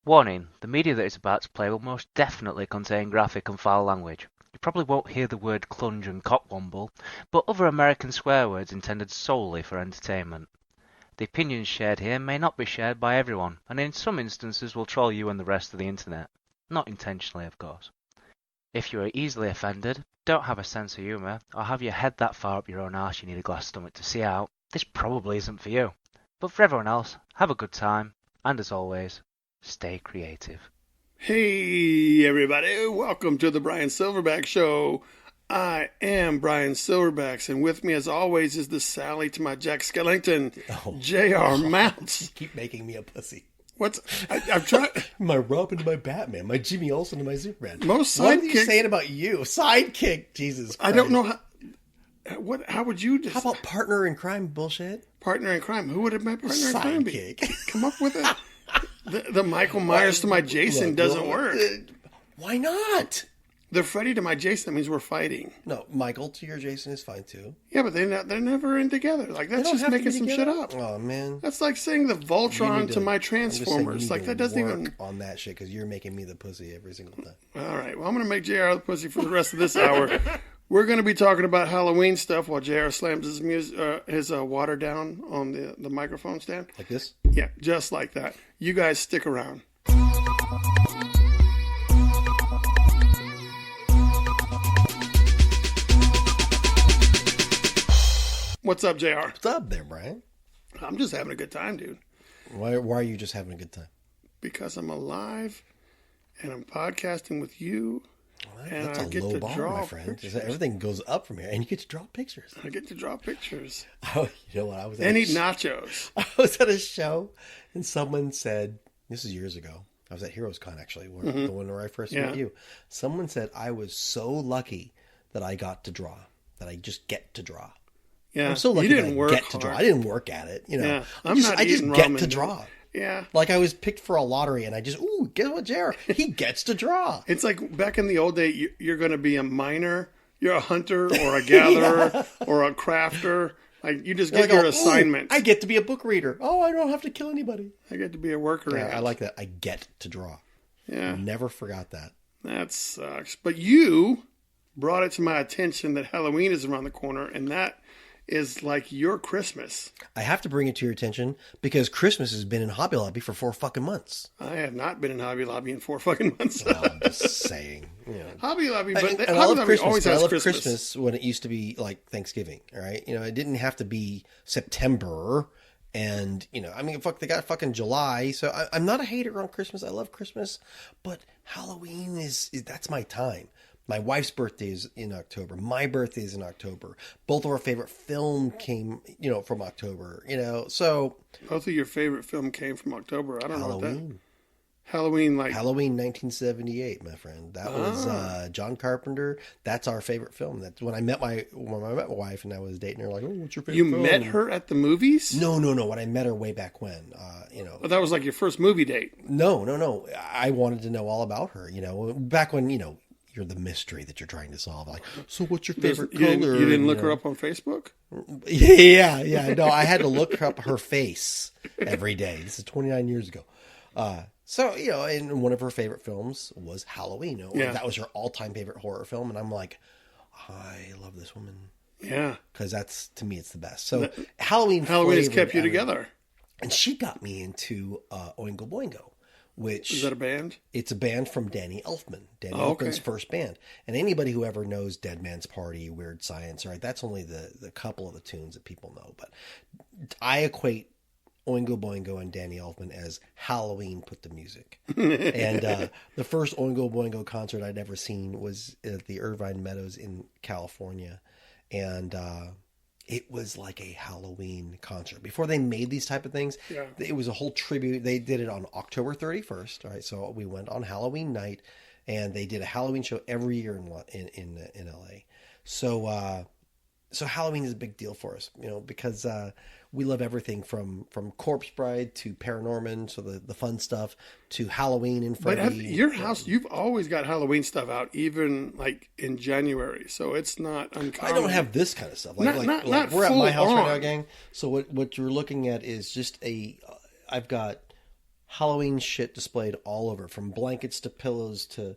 Warning, the media that is about to play will most definitely contain graphic and foul language. You probably won't hear the word clunge and cockwomble, but other American swear words intended solely for entertainment. The opinions shared here may not be shared by everyone, and in some instances will troll you and the rest of the internet. Not intentionally, of course. If you are easily offended, don't have a sense of humour, or have your head that far up your own arse you need a glass stomach to see out, this probably isn't for you. But for everyone else, have a good time, and as always, stay creative. Hey everybody, welcome to the Bryan SilverBax Show. I am Bryan SilverBax, and with me as always is the Sally to my Jack Skellington, JR Mounts. You keep making me a pussy. I've tried... My Robin to my Batman, my Jimmy Olsen to my Superman. Most What are sidekick... you saying about you? Sidekick, Jesus Christ. I don't know how would you just... How about partner in crime bullshit? Partner in crime? Who would have my partner in crime be? Sidekick. Come up with it. The Michael Myers to my Jason doesn't work. Why not? The Freddy to my Jason means we're fighting. No, Michael to your Jason is fine too. Yeah, but they're never in together. Like, that's just making some shit up. Oh, man. That's like saying the Voltron to my Transformers. Like, that doesn't even... on that shit, because you're making me the pussy every single time. All right. Well, I'm going to make JR the pussy for the rest of this hour. We're going to be talking about Halloween stuff while JR slams his water down on the microphone stand. Like this? Yeah, just like that. You guys stick around. What's up, JR? What's up there, Brian? I'm just having a good time, dude. Why are you just having a good time? Because I'm alive and I'm podcasting with you. Well, and that's I a get low to bar, draw my friend. pictures. Everything goes up from here, and you get to draw pictures. I get to draw pictures. Oh, you know what? I was at And eat nachos. I was at a show, and someone said, this is years ago. I was at Heroes Con, actually, the one where I first met you. Someone said I was so lucky that I got to draw, that I just get to draw. Yeah, I'm so lucky you didn't that work I get hard. to draw. I didn't work at it, you know. Yeah, I just get to draw. Yeah. Like I was picked for a lottery, and I just, guess what, JR? He gets to draw. It's like back in the old day, you're going to be a miner, you're a hunter or a gatherer or a crafter. Like, you just get your assignment. I get to be a book reader. Oh, I don't have to kill anybody. I get to be a worker. Yeah, I like that. I get to draw. Yeah. Never forgot that. That sucks. But you brought it to my attention that Halloween is around the corner, and that is like your Christmas. I have to bring it to your attention because Christmas has been in Hobby Lobby for 4 fucking months. I have not been in Hobby Lobby in 4 fucking months. Well, I'm just saying. You know. Hobby Lobby, but and Hobby I love Lobby Christmas. always has I love Christmas when it used to be like Thanksgiving, all right? You know, it didn't have to be September. And, you know, I mean, they got fucking July. So I'm not a hater on Christmas. I love Christmas. But Halloween that's my time. My wife's birthday is in October. My birthday is in October. Both of our favorite film came, from October, so. Both of your favorite film came from October. I don't know what that. Halloween 1978, my friend. That was John Carpenter. That's our favorite film. That's when I met my wife and I was dating her. Like, oh, what's your favorite film? You met her at the movies? No. When I met her way back when, But that was like your first movie date. No. I wanted to know all about her. Back when you're the mystery that you're trying to solve. Like, so what's your favorite color? You didn't look her up on Facebook? Yeah. No, I had to look up her face every day. This is 29 years ago. So, and one of her favorite films was Halloween. That was her all-time favorite horror film. And I'm like, I love this woman. Yeah. Because to me, it's the best. So Halloween has kept you together. And she got me into Oingo Boingo. Which is that a band? It's a band from Danny Elfman. Elfman's first band. And anybody who ever knows Dead Man's Party, Weird Science, right? That's only the couple of the tunes that people know. But I equate Oingo Boingo and Danny Elfman as Halloween put the music. And the first Oingo Boingo concert I'd ever seen was at the Irvine Meadows in California. And it was like a Halloween concert. Before they made these type of things, it was a whole tribute. They did it on October 31st. All right, so we went on Halloween night, and they did a Halloween show every year in LA. So Halloween is a big deal for us, because we love everything from Corpse Bride to Paranorman, so the fun stuff, to Halloween and Freddy. But your house, you've always got Halloween stuff out, even like in January, so it's not uncommon. I don't have this kind of stuff. Like we're at my house right now, gang. So what you're looking at is just I've got Halloween shit displayed all over, from blankets to pillows to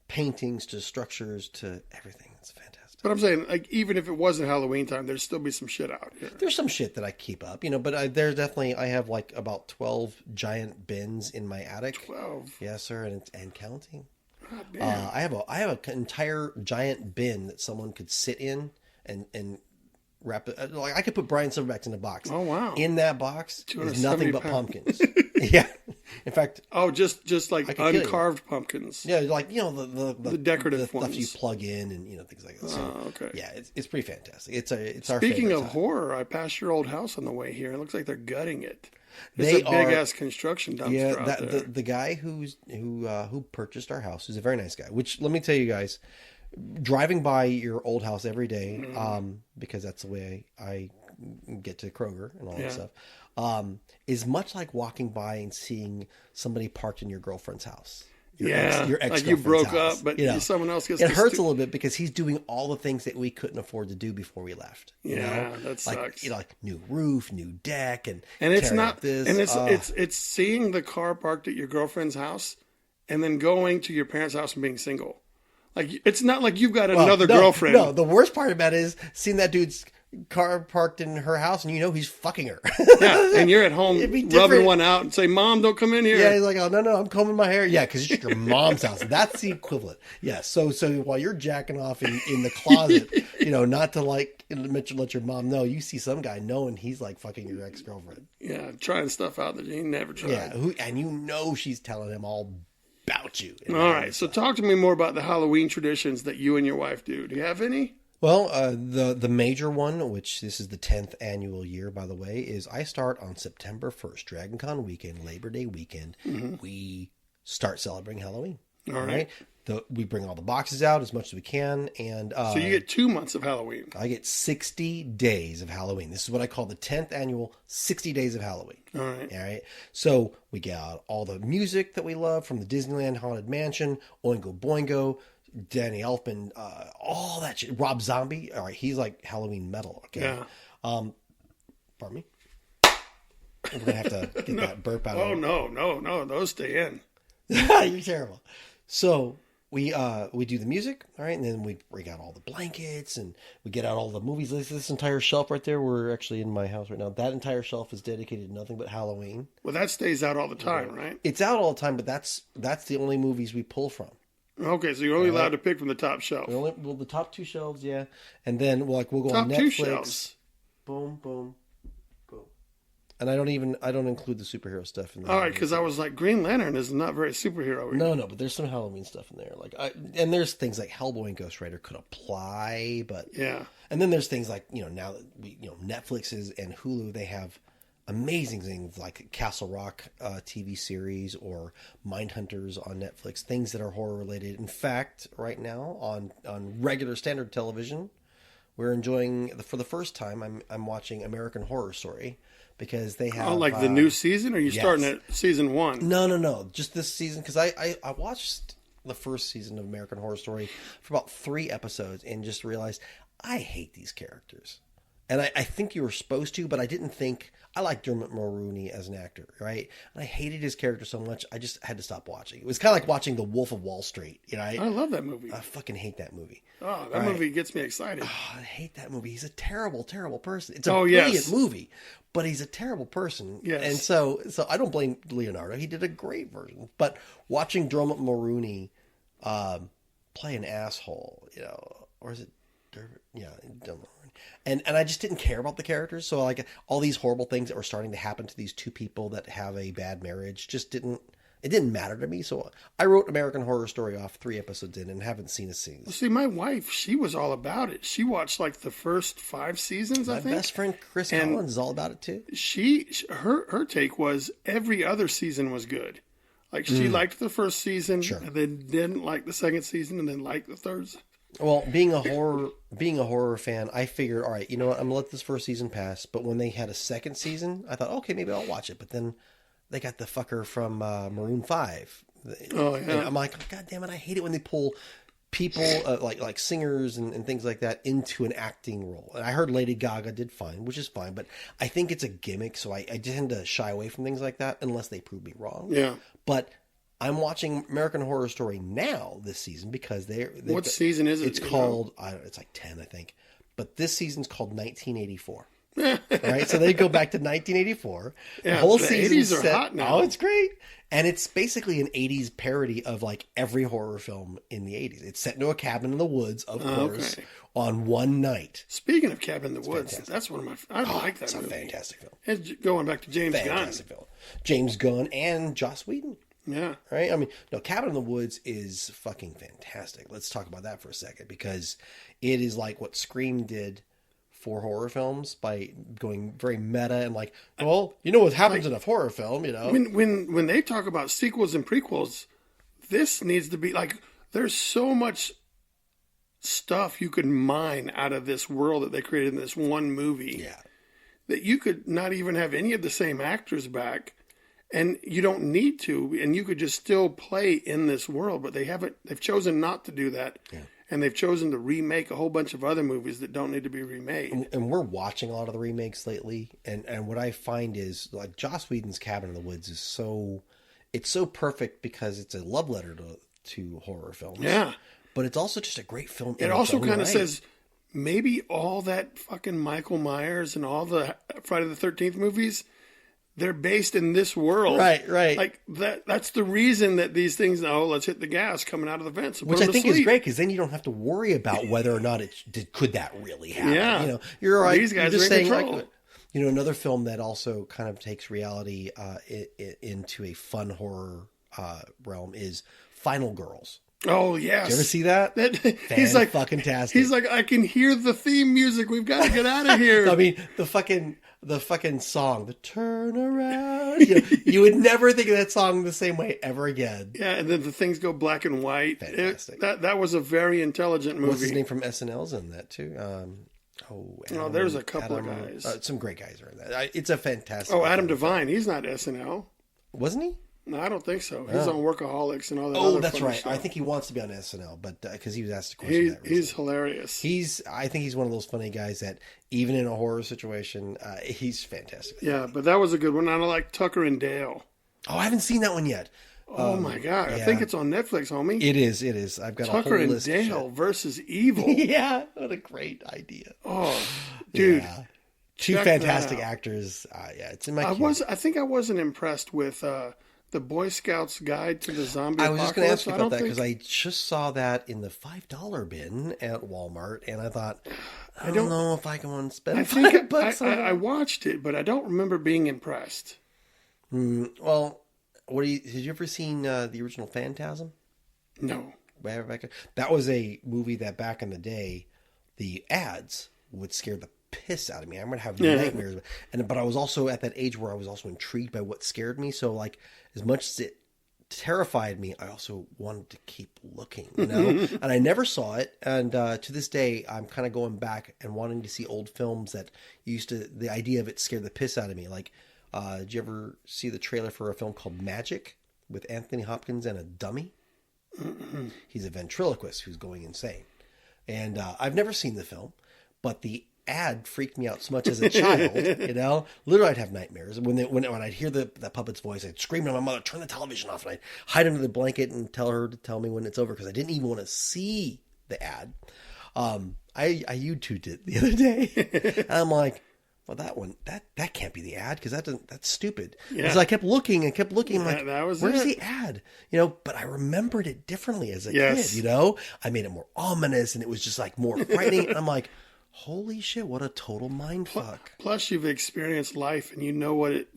paintings to structures to everything. It's fantastic. But I'm saying, like, even if it wasn't Halloween time, there'd still be some shit out here. There's some shit that I keep up, but I have like about 12 giant bins in my attic. 12? Yes, sir, and counting. God damn. I have an entire giant bin that someone could sit in and wrap it. Like, I could put Bryan SilverBax in a box. Oh, wow. In that box is 270 nothing but pounds. pumpkins. Yeah. In fact, just like uncarved pumpkins. yeah, like the decorative stuff ones. you plug in and things like that. So, okay. yeah, it's pretty fantastic. It's our Speaking favorite of time. horror, I passed your old house on the way here. It looks like they're gutting it. They It's a big are- ass construction dumpster out there. the guy who purchased our house is a very nice guy. Which, let me tell you guys, driving by your old house every day, because that's the way I get to Kroger and all that stuff, is much like walking by and seeing somebody parked in your girlfriend's house. Your ex like you broke house, up, but someone else gets. It hurts a little bit because he's doing all the things that we couldn't afford to do before we left. That like, sucks. Like new roof, new deck, and it's tearing not up this. and it's seeing the car parked at your girlfriend's house, and then going to your parents' house and being single. Like, it's not like you've got another girlfriend. No, the worst part about it is seeing that dude's car parked in her house and he's fucking her. Yeah, and you're at home It'd be rubbing different. one out and say, "Mom, don't come in here." Yeah, he's like, "Oh no, I'm combing my hair." Yeah, because it's your mom's house. That's the equivalent. Yeah. So while you're jacking off in the closet, not to let your mom know, you see some guy knowing he's like fucking your ex girlfriend. Yeah, trying stuff out that he never tried. Yeah, and she's telling him all about you. All right, so talk to me more about the Halloween traditions that you and your wife do. Do you have any? Well, the major one, which this is the 10th annual year, by the way, is I start on September 1st, Dragon Con weekend, Labor Day weekend. We start celebrating Halloween. All right. We bring all the boxes out as much as we can, and So you get 2 months of Halloween. I get 60 days of Halloween. This is what I call the 10th annual 60 days of Halloween. All right. All right. So we get out all the music that we love from the Disneyland Haunted Mansion, Oingo Boingo, Danny Elfman, all that shit. Rob Zombie. All right. He's like Halloween metal. Okay. Yeah. Pardon me. We're going to have to get that burp out Oh, of no. Those stay in. You're terrible. So we do the music, all right, and then we bring out all the blankets and we get out all the movies. This entire shelf right there, we're actually in my house right now. That entire shelf is dedicated to nothing but Halloween. Well, that stays out all the time, right? It's out all the time, but that's the only movies we pull from. Okay, so you're only allowed to pick from the top shelf. The top 2 shelves, yeah, and then we'll go Top on Netflix. 2 shelves. Boom, boom, boom. And I don't include the superhero stuff in there. All right, because I was like, Green Lantern is not very superhero. No, but there's some Halloween stuff in there. And there's things like Hellboy and Ghost Rider could apply, but yeah. And then there's things like now that Netflix and Hulu, they have amazing things like Castle Rock TV series or Mindhunters on Netflix, things that are horror related. In fact, right now on regular standard television, we're enjoying for the first time. I'm watching American Horror Story. Because they have the new season, or are you starting at season 1? No, just this season. Because I watched the first season of American Horror Story for about 3 episodes and just realized I hate these characters. And I think you were supposed to, but I didn't think... I like Dermot Mulroney as an actor, right? And I hated his character so much, I just had to stop watching. It was kind of like watching The Wolf of Wall Street. I love that movie. I fucking hate that movie. Oh, that movie gets me excited. Oh, I hate that movie. He's a terrible, terrible person. It's a brilliant movie, but he's a terrible person. Yes. And so I don't blame Leonardo. He did a great version. But watching Dermot Mulroney play an asshole, or is it Dermot? Yeah, Dermot Mulroney. And I just didn't care about the characters. So like all these horrible things that were starting to happen to these 2 people that have a bad marriage just didn't matter to me. So I wrote American Horror Story off 3 episodes in and haven't seen a scene. See, my wife, she was all about it. She watched like the first 5 seasons, I think. My best friend Chris Collins is all about it too. Her take was every other season was good. Like she liked the first season, and then didn't like the second season, and then liked the third. Well, being a horror fan, I figured, all right, you know what, I'm gonna let this first season pass. But when they had a second season, I thought, okay, maybe I'll watch it. But then they got the fucker from Maroon 5. Oh yeah. And I'm like, God damn it, I hate it when they pull people like singers and things like that into an acting role. And I heard Lady Gaga did fine, which is fine, but I think it's a gimmick, so I tend to shy away from things like that unless they prove me wrong. Yeah. But I'm watching American Horror Story now this season because what season is it? It's called it's like 10, I think. But this season's called 1984. Right? So they go back to 1984. Yeah, the whole the season's 80s are hot now. Oh, it's great. And it's basically an 80s parody of like every horror film in the 80s. It's set into a cabin in the woods, of course, on one night. Speaking of Cabin in the Woods, fantastic. that's one of my... I like that movie. It's a fantastic film. It's going back to James Gunn. Film. James Gunn and Joss Whedon. Yeah. Right? I mean, no, Cabin in the Woods is fucking fantastic. Let's talk about that for a second because it is like what Scream did for horror films by going very meta and like, well, you know what happens in a horror film, you know? When they talk about sequels and prequels, this needs to be like, there's so much stuff you could mine out of this world that they created in this one movie. Yeah. That you could not even have any of the same actors back. And you don't need to, and you could just still play in this world, but they've chosen not to do that. Yeah. And they've chosen to remake a whole bunch of other movies that don't need to be remade. And we're watching a lot of the remakes lately, and what I find is like Joss Whedon's Cabin in the Woods is so perfect because it's a love letter to horror films. Yeah. But it's also just a great film. It also kind of says maybe all that fucking Michael Myers and all the Friday the 13th movies, they're based in this world. Right. Like that's the reason that these things, let's hit the gas coming out of the vents. Which I think is great because then you don't have to worry about whether or not could that really happen. Yeah. You know, you're right. These guys you're just are in saying control. like, you know, another film that also kind of takes reality into a fun horror realm is Final Girls. Oh, yes. Did you ever see that? He's like, fucking tastic. He's like, I can hear the theme music. We've got to get out of here. I mean, the fucking song, the turn around. You would never think of that song the same way ever again. Yeah, and then the things go black and white. Fantastic. That was a very intelligent movie. What's his name from SNL's in that too? There's a couple of guys. Some great guys are in that. It's a fantastic. Oh, Adam Devine. He's not SNL. Wasn't he? No, I don't think so. He's on Workaholics and all that. Oh, that's right. Stuff. I think he wants to be on SNL, but because he was asked a question. He's hilarious. I think he's one of those funny guys that even in a horror situation, he's fantastic. Yeah, but that was a good one. I like Tucker and Dale. Oh, I haven't seen that one yet. Oh my god! I think it's on Netflix, homie. It is. I've got Tucker a whole and list. Dale versus Evil. Yeah, what a great idea. Oh, dude. Yeah. Two fantastic actors. Yeah, it's in my queue. I think I wasn't impressed with the Boy Scouts Guide to the Zombie I was just going to ask you about that Apocalypse. because I just saw that in the $5 bin at Walmart, and I thought, I don't know if I can want to spend $5 on it. I watched it, but I don't remember being impressed. Well, did you ever seen the original Phantasm? No. That was a movie that back in the day, the ads would scare the piss out of me. I'm gonna have nightmares. But I was also at that age where I was also intrigued by what scared me. So like, as much as it terrified me, I also wanted to keep looking, you know. And I never saw it. And to this day, I'm kind of going back and wanting to see old films that the idea of it scared the piss out of me. Like, did you ever see the trailer for a film called Magic with Anthony Hopkins and a dummy? He's a ventriloquist who's going insane. And I've never seen the film, but the ad freaked me out so much as a child, you know. Literally, I'd have nightmares when I'd hear the puppet's voice. I'd scream to my mother, "Turn the television off!" And I'd hide under the blanket and tell her to tell me when it's over because I didn't even want to see the ad. I YouTubed it the other day, and I'm like, well, that one that can't be the ad because that's stupid. Yeah. So I kept looking. I'm like, where's the ad? You know, but I remembered it differently as a kid. You know, I made it more ominous, and it was just like more frightening. And I'm like, holy shit, what a total mind fuck. Plus you've experienced life and you know what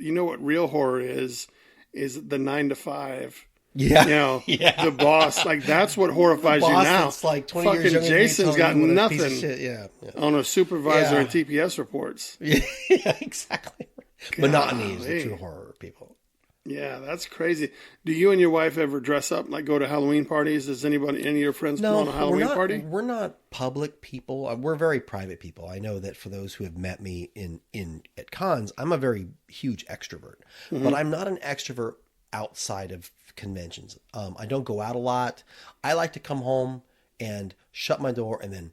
real horror is the 9 to 5. Yeah. You know, the boss, like that's what horrifies you now. It's like 20 fucking years younger Jason's got nothing yeah. on a supervisor and TPS reports. Yeah, exactly. Monotony is the true horror, people. Yeah, that's crazy. Do you and your wife ever dress up, like go to Halloween parties? Does any of your friends put on a Halloween party? We're not public people. We're very private people. I know that for those who have met me at cons, I'm a very huge extrovert. Mm-hmm. But I'm not an extrovert outside of conventions. I don't go out a lot. I like to come home and shut my door and then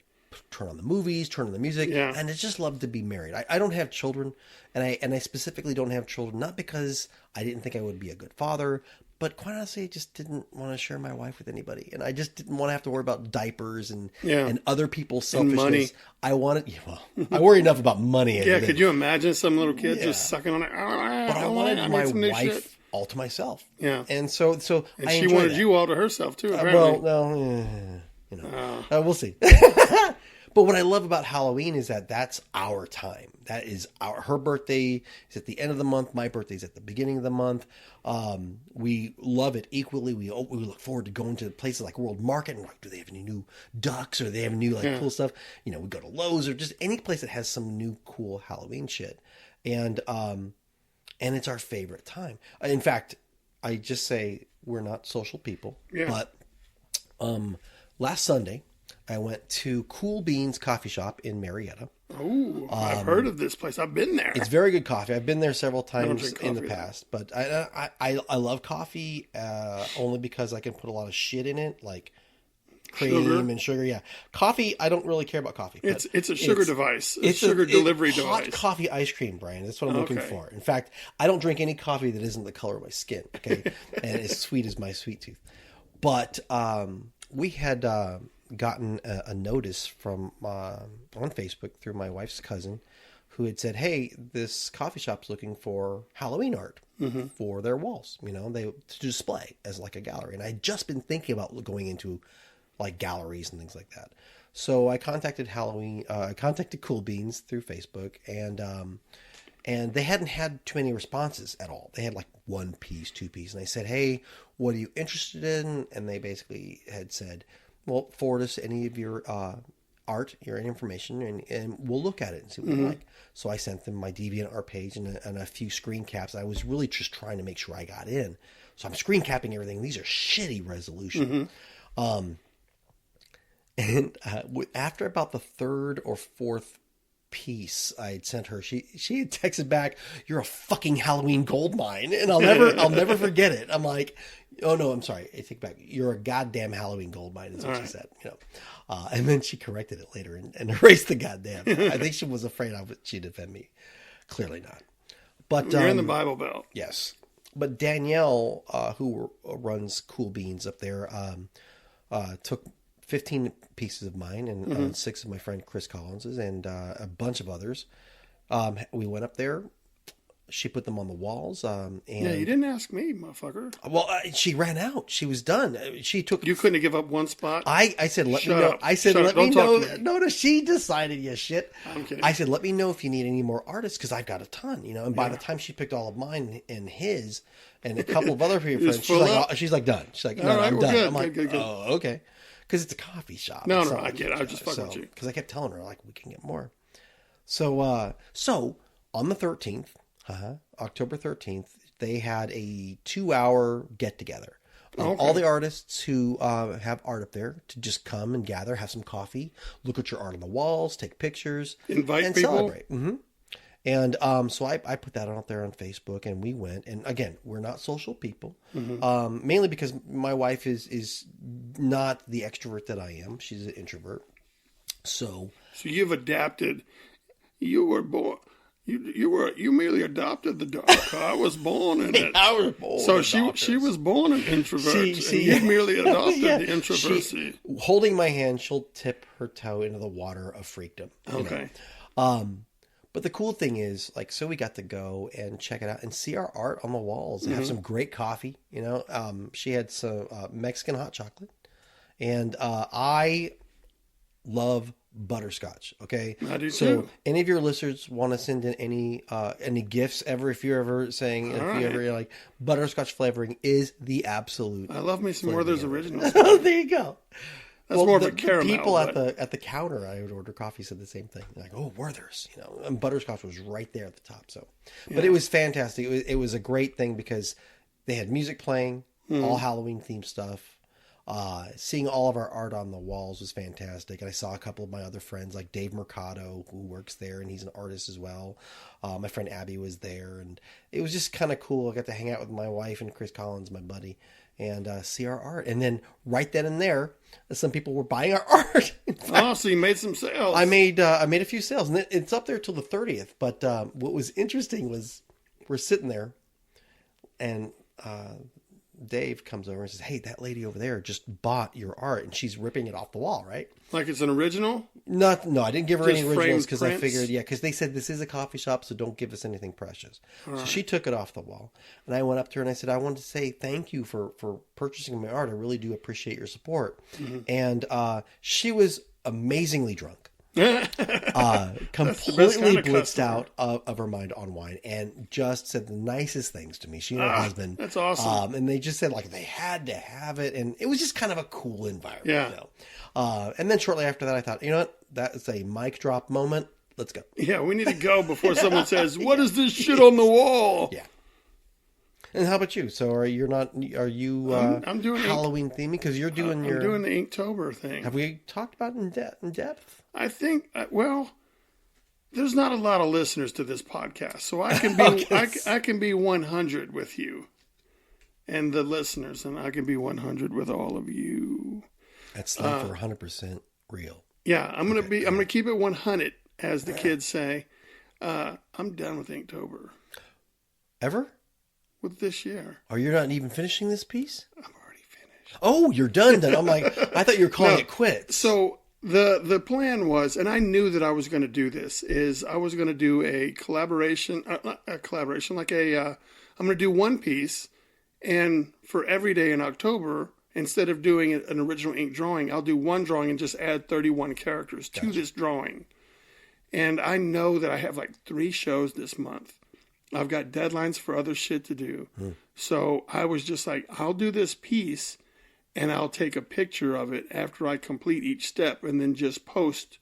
turn on the movies, turn on the music. Yeah. And I just love to be married. I don't have children, and I specifically don't have children, not because I didn't think I would be a good father, but quite honestly, I just didn't want to share my wife with anybody. And I just didn't want to have to worry about diapers and other people's selfishness. money. I wanted, I worry enough about money. Yeah, could you imagine some little kid just sucking on it? But I wanted my wife all to myself. Yeah. And so And I she wanted that. you all to herself, too, apparently. We'll see. But what I love about Halloween is that that's our time. That is her birthday is at the end of the month. My birthday's at the beginning of the month. We love it equally. We look forward to going to places like World Market and like, do they have any new ducks or do they have new cool stuff? We go to Lowe's or just any place that has some new cool Halloween shit. And it's our favorite time. In fact, I just say we're not social people. Yeah. But last Sunday, I went to Cool Beans Coffee Shop in Marietta. Oh, I've heard of this place. I've been there. It's very good coffee. I've been there several times in the past, but I love coffee only because I can put a lot of shit in it, like cream and sugar. Yeah, coffee. I don't really care about coffee. It's a sugar device. It's a sugar delivery device. Hot coffee ice cream, Brian. That's what I'm looking for. In fact, I don't drink any coffee that isn't the color of my skin. Okay, and as sweet as my sweet tooth. But we had gotten a notice from on Facebook through my wife's cousin, who had said, "Hey, this coffee shop's looking for Halloween art for their walls. They to display as like a gallery." And I'd just been thinking about going into like galleries and things like that. So I contacted Cool Beans through Facebook, and they hadn't had too many responses at all. They had like 1 piece, 2 piece, and I said, "Hey, what are you interested in?" And they basically had said, "Well, forward us any of your art, your information, and we'll look at it and see what we like." So I sent them my DeviantArt page and a few screen caps. I was really just trying to make sure I got in. So I'm screen capping everything. These are shitty resolution. And after about the third or fourth piece I had sent her, she had texted back, "You're a fucking Halloween gold mine," and I'll never forget it. I'm like, "Oh no, I'm sorry. I take it back. You're a goddamn Halloween gold mine," is what she said. And then she corrected it later and erased the goddamn. I think she was afraid she'd offend me. Clearly not. But you're in the Bible Belt. Yes. But Danielle, who runs Cool Beans up there, took 15 pieces of mine and 6 of my friend Chris Collins's and a bunch of others. We went up there. She put them on the walls. And yeah, you didn't ask me, motherfucker. Well, she ran out. She was done. She took. You couldn't give up one spot. I said, "Let me know." I said, "Let me know." No, she decided. You shit. I'm kidding. I said, "Let me know if you need any more artists because I've got a ton." And by the time she picked all of mine and his and a couple of other friends, she's like done. She's like, "No, right, I'm done." good, I'm like, good. "Oh, okay." Because it's a coffee shop. No, I get it. I was just fucking with you. Because I kept telling her, like, we can get more. So on the 13th, October 13th, they had a 2-hour get-together. All the artists who have art up there to just come and gather, have some coffee, look at your art on the walls, take pictures, invite and people. Celebrate. And so I put that out there on Facebook, and we went. And again, we're not social people, mainly because my wife is not the extrovert that I am. She's an introvert. So you've adapted. You were born. You merely adopted the dark. I was born in it. I was born. So she was born an introvert. You merely adopted the introversy. Holding my hand, she'll tip her toe into the water of freakdom. Okay. But the cool thing is, so we got to go and check it out and see our art on the walls and have some great coffee. She had some Mexican hot chocolate, and I love butterscotch. Okay, I do so too. Any of your listeners want to send in any gifts ever? If you're ever saying, you're like, butterscotch flavoring is the absolute. I love me some Werther's Originals. Oh, there you go. That's more of a caramel. People at the counter, I would order coffee, said the same thing. They're like, "Oh, Werther's," and butterscotch was right there at the top. So, but it was fantastic. It was a great thing because they had music playing, all Halloween themed stuff. Seeing all of our art on the walls was fantastic. And I saw a couple of my other friends, like Dave Mercado, who works there, and he's an artist as well. My friend Abby was there, and it was just kind of cool. I got to hang out with my wife and Chris Collins, my buddy, and see our art. And then right then and there, some people were buying our art. Oh, so you made some sales. I made a few sales, and it's up there till the 30th. But what was interesting was we're sitting there, and Dave comes over and says, "Hey, that lady over there just bought your art, and she's ripping it off the wall, right?" Like it's an original? No, I didn't give her Just any originals framed because I prints? figured, because they said this is a coffee shop, so don't give us anything precious. All So right. she took it off the wall, and I went up to her and I said, "I wanted to say thank you for purchasing my art. I really do appreciate your support." Mm-hmm. And she was amazingly drunk. Completely kind of blitzed customer. out of her mind on wine, and just said the nicest things to me. She and her husband. That's awesome. And they just said like they had to have it, and it was just kind of a cool environment. Yeah. You know? And then shortly after that, I thought, you know what? That is a mic drop moment. Let's go. Yeah, we need to go before someone says, "What is this shit on the wall?" Yeah. And how about you? So are you I'm doing Halloween themed? Because you're doing I'm doing the Inktober thing. Have we talked about it in depth? I think, well, there's not a lot of listeners to this podcast, so I can be Okay. I can be 100 with you and the listeners, and I can be 100 with all of you. That's like for 100% real. Yeah, I'm gonna keep it 100, as the kids say. I'm done with Inktober Ever? with this year. Or you're not even finishing this piece? I'm already finished. Oh, you're done. I'm like, I thought you were calling No. it quits. So the plan was, and I knew that I was going to do this, is I was going to do a collaboration, not a collaboration, like I'm going to do one piece, and for every day in October, instead of doing an original ink drawing, I'll do one drawing and just add 31 characters to this drawing. And I know that I have like 3 shows this month. I've got deadlines for other shit to do. So I was just like, I'll do this piece and I'll take a picture of it after I complete each step and then just post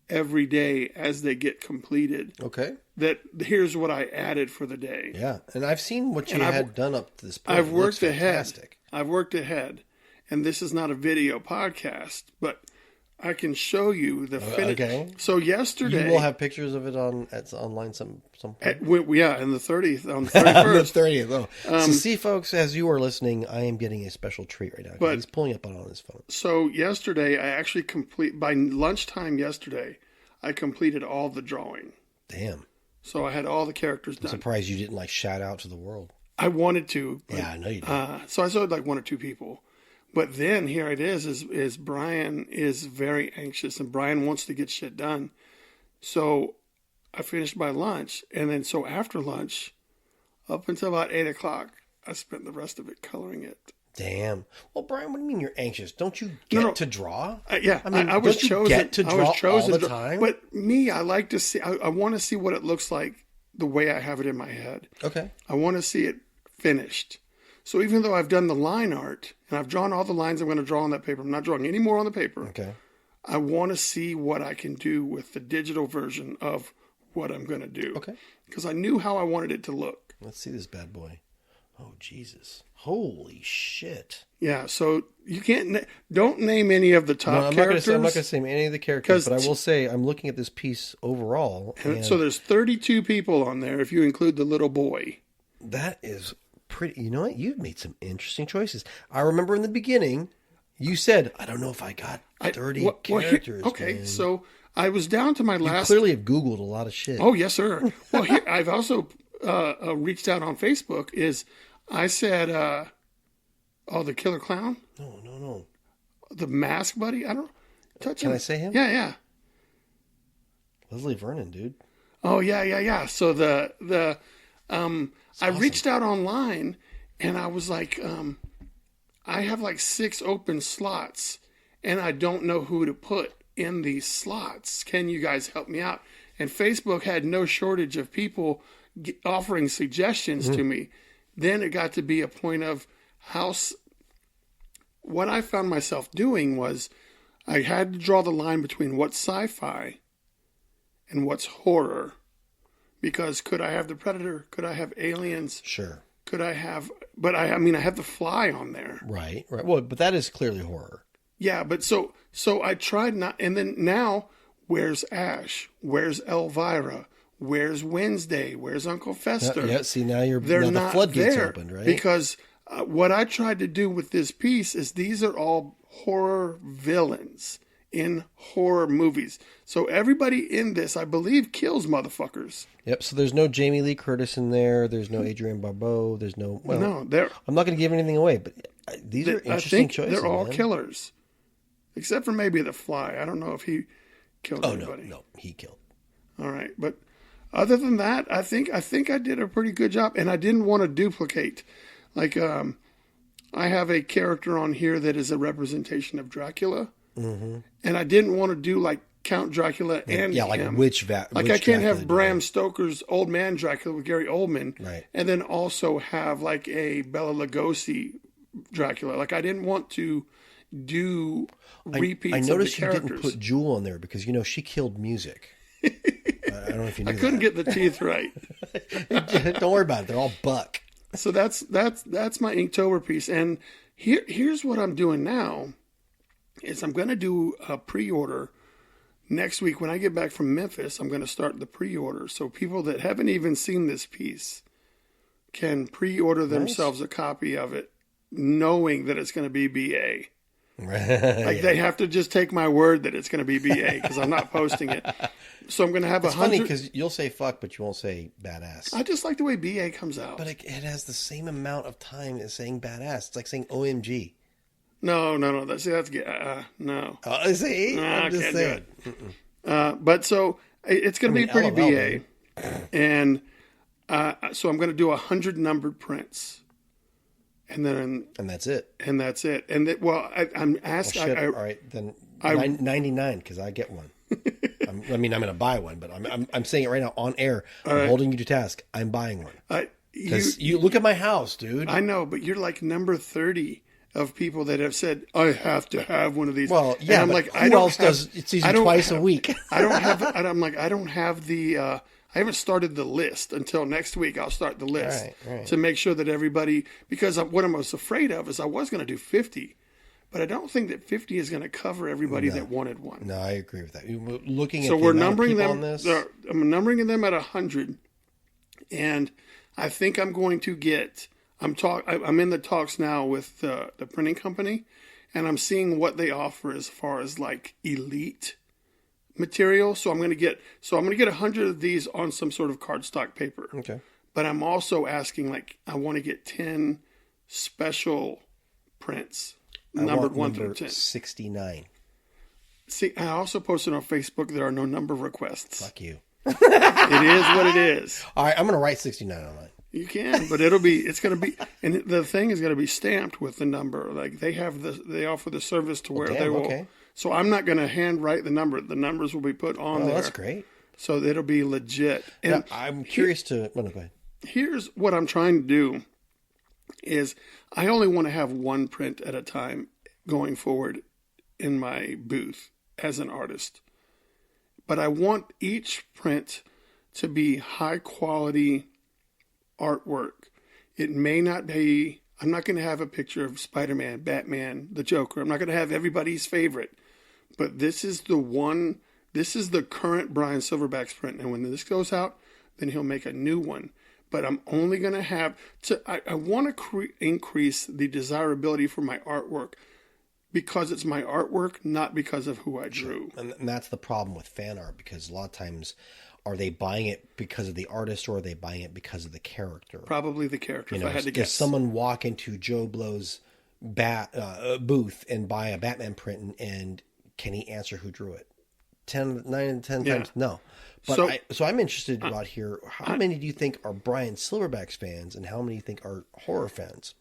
every day as they get completed. Okay. That here's what I added for the day. Yeah. And I've seen what you And had done up to this point. I've It looks worked ahead. fantastic. I've worked ahead. And this is not a video podcast, but I can show you the finish. okay. So yesterday, You will have pictures of it online some point. in the 30th, on the On the 31st. 30th. Oh. So see, folks, as you are listening, I am getting a special treat right now. 'Cause But- he's pulling up on his phone. So yesterday, I actually by lunchtime yesterday, I completed all the drawing. Damn. So I had all the characters I'm done. surprised you didn't like shout out to the world. I wanted to. But, Yeah, I know you did. so I showed like 1 or 2 people. But then here it is Bryan is very anxious and Bryan wants to get shit done. So I finished my lunch. And then so after lunch, up until about 8 o'clock, I spent the rest of it coloring it. Damn. Well, Brian, what do you mean you're anxious? Don't you get to draw? Yeah, I mean, I was don't you chosen. get to I draw was chosen all the to- time? But me, I like to see. I want to see what it looks like the way I have it in my head. Okay. I want to see it finished. So even though I've done the line art and I've drawn all the lines I'm going to draw on that paper, I'm not drawing any more on the paper. Okay. I want to see what I can do with the digital version of what I'm going to do. Okay. Because I knew how I wanted it to look. Let's see this bad boy. Oh, Jesus. Holy shit. Yeah. So you can't don't name any of the top No, I'm characters. not going to say any of the characters, 'Cause but I will say I'm looking at this piece overall, and So there's 32 people on there if you include the little boy. that is pretty. You know what? You've made some interesting choices. I remember in the beginning, you said, I don't know if I got 30 characters. Okay, man. so I was down to my You last. clearly have Googled a lot of shit. Oh yes, sir. Well, here, I've also reached out on Facebook. I said, the killer clown, No. the mask buddy. I don't touch him. Can I say him? Yeah. Leslie Vernon, dude. Oh yeah. So I reached out online and I was like, I have like 6 open slots and I don't know who to put in these slots. Can you guys help me out? And Facebook had no shortage of people offering suggestions to me. Then it got to be a point of what I found myself doing was I had to draw the line between what's sci-fi and what's horror. Because could I have the Predator? Could I have aliens? Sure. could I have? But I mean, I have the Fly on there. Right. Well, but that is clearly horror. Yeah, but so I tried not, and then now, where's Ash? Where's Elvira? Where's Wednesday? Where's Uncle Fester? Yeah. See, now They're now not the floodgates there opened, right? because what I tried to do with this piece is these are all horror villains in horror movies. So everybody in this, I believe, kills motherfuckers. Yep. So there's no Jamie Lee Curtis in there. There's no Adrienne Barbeau. There's no. Well, No, I'm not going to give anything away, but these are interesting choices. They're all man. killers, except for maybe the Fly. I don't know if he killed anybody. No, he killed. All right, but other than that, I think I did a pretty good job, and I didn't want to duplicate. Like, I have a character on here that is a representation of Dracula, and I didn't want to do like Count Dracula and like him. like I can't have Bram Stoker's Old Man Dracula with Gary Oldman, right? And then also have like a Bela Lugosi Dracula. Like I didn't want to do repeats. I noticed of the you characters. didn't put Jewel in there because she killed music. I don't know if you knew I couldn't that. get the teeth right. Don't worry about it. They're all buck. So that's my Inktober piece. And here's what I'm doing now is I'm going to do a pre-order next week. When I get back from Memphis, I'm going to start the pre-order. So people that haven't even seen this piece can pre-order themselves a copy of it, knowing that it's going to be BA. Like they have to just take my word that it's going to be BA because I'm not posting it. So I'm going to have It's 100. funny because you'll say fuck, but you won't say badass. I just like the way BA comes out. But it has the same amount of time as saying badass. It's like saying OMG. No. That's no. See, I'm just can't saying. do it. But so it's going to be pretty LOL, BA, and so I'm going to do 100 numbered prints, and that's it. And that's it. And I'm asking. Well, shit. All right, then 99 because I get one. I'm going to buy one, but I'm saying it right now on air. I'm holding you to task. I'm buying one. Because you look at my house, dude. I know, but you're like number 30 of people that have said I have to have one of these. Well, yeah, and I'm but like, who else does it's easy twice a week? I don't have. I'm like, I don't have the. I haven't started the list until next week. I'll start the list right. to make sure that everybody. Because what I was afraid of is I was going to do 50, but I don't think that 50 is going to cover everybody that wanted one. No, I agree with that. Looking at so we're numbering them. On this. I'm numbering them at 100, and I think I'm going to get. I'm in the talks now with the printing company, and I'm seeing what they offer as far as like elite material. So I'm going to get 100 of these on some sort of cardstock paper. Okay. But I'm also asking, like, I want to get 10 special prints, numbered 1 through 10. 69. See, I also posted on Facebook there are no number requests. Fuck you. It is what it is. All right, I'm going to write 69 on mine. You can, but it's going to be, and the thing is going to be stamped with the number. Like they offer the service to where they will. Okay. So I'm not going to handwrite the number. The numbers will be put on there. That's great. So it'll be legit. And now, I'm curious to. Well, no, go ahead. Here's what I'm trying to do: is I only want to have one print at a time going forward in my booth as an artist, but I want each print to be high quality artwork. It may not be, I'm not going to have a picture of Spider-Man, Batman, the Joker. I'm not going to have everybody's favorite, but this is the current Bryan SilverBax print. And when this goes out, then he'll make a new one. But I'm only going to have I want to increase the desirability for my artwork because it's my artwork, not because of who I drew. And that's the problem with fan art, because a lot of times, are they buying it because of the artist, or are they buying it because of the character? Probably the character, if I had to guess. If someone walk into Joe Blow's booth and buy a Batman print, and can he answer who drew it? 9 and 10 times? No. But so I'm interested about here, how many do you think are Bryan SilverBax fans, and how many do you think are horror fans?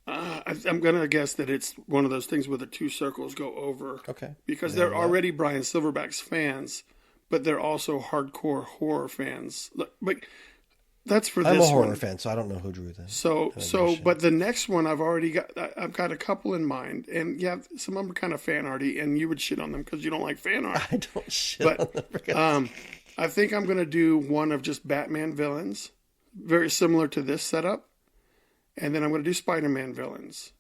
I'm going to guess that it's one of those things where the two circles go over. Okay. Because they're already Bryan SilverBax fans, but they're also hardcore horror fans. But that's for this one. I'm a horror fan, so I don't know who drew them. But the next one I've got a couple in mind, and yeah, some of them are kind of fan arty, and you would shit on them because you don't like fan art. I don't shit on them. I think I'm going to do one of just Batman villains, very similar to this setup, and then I'm going to do Spider-Man villains.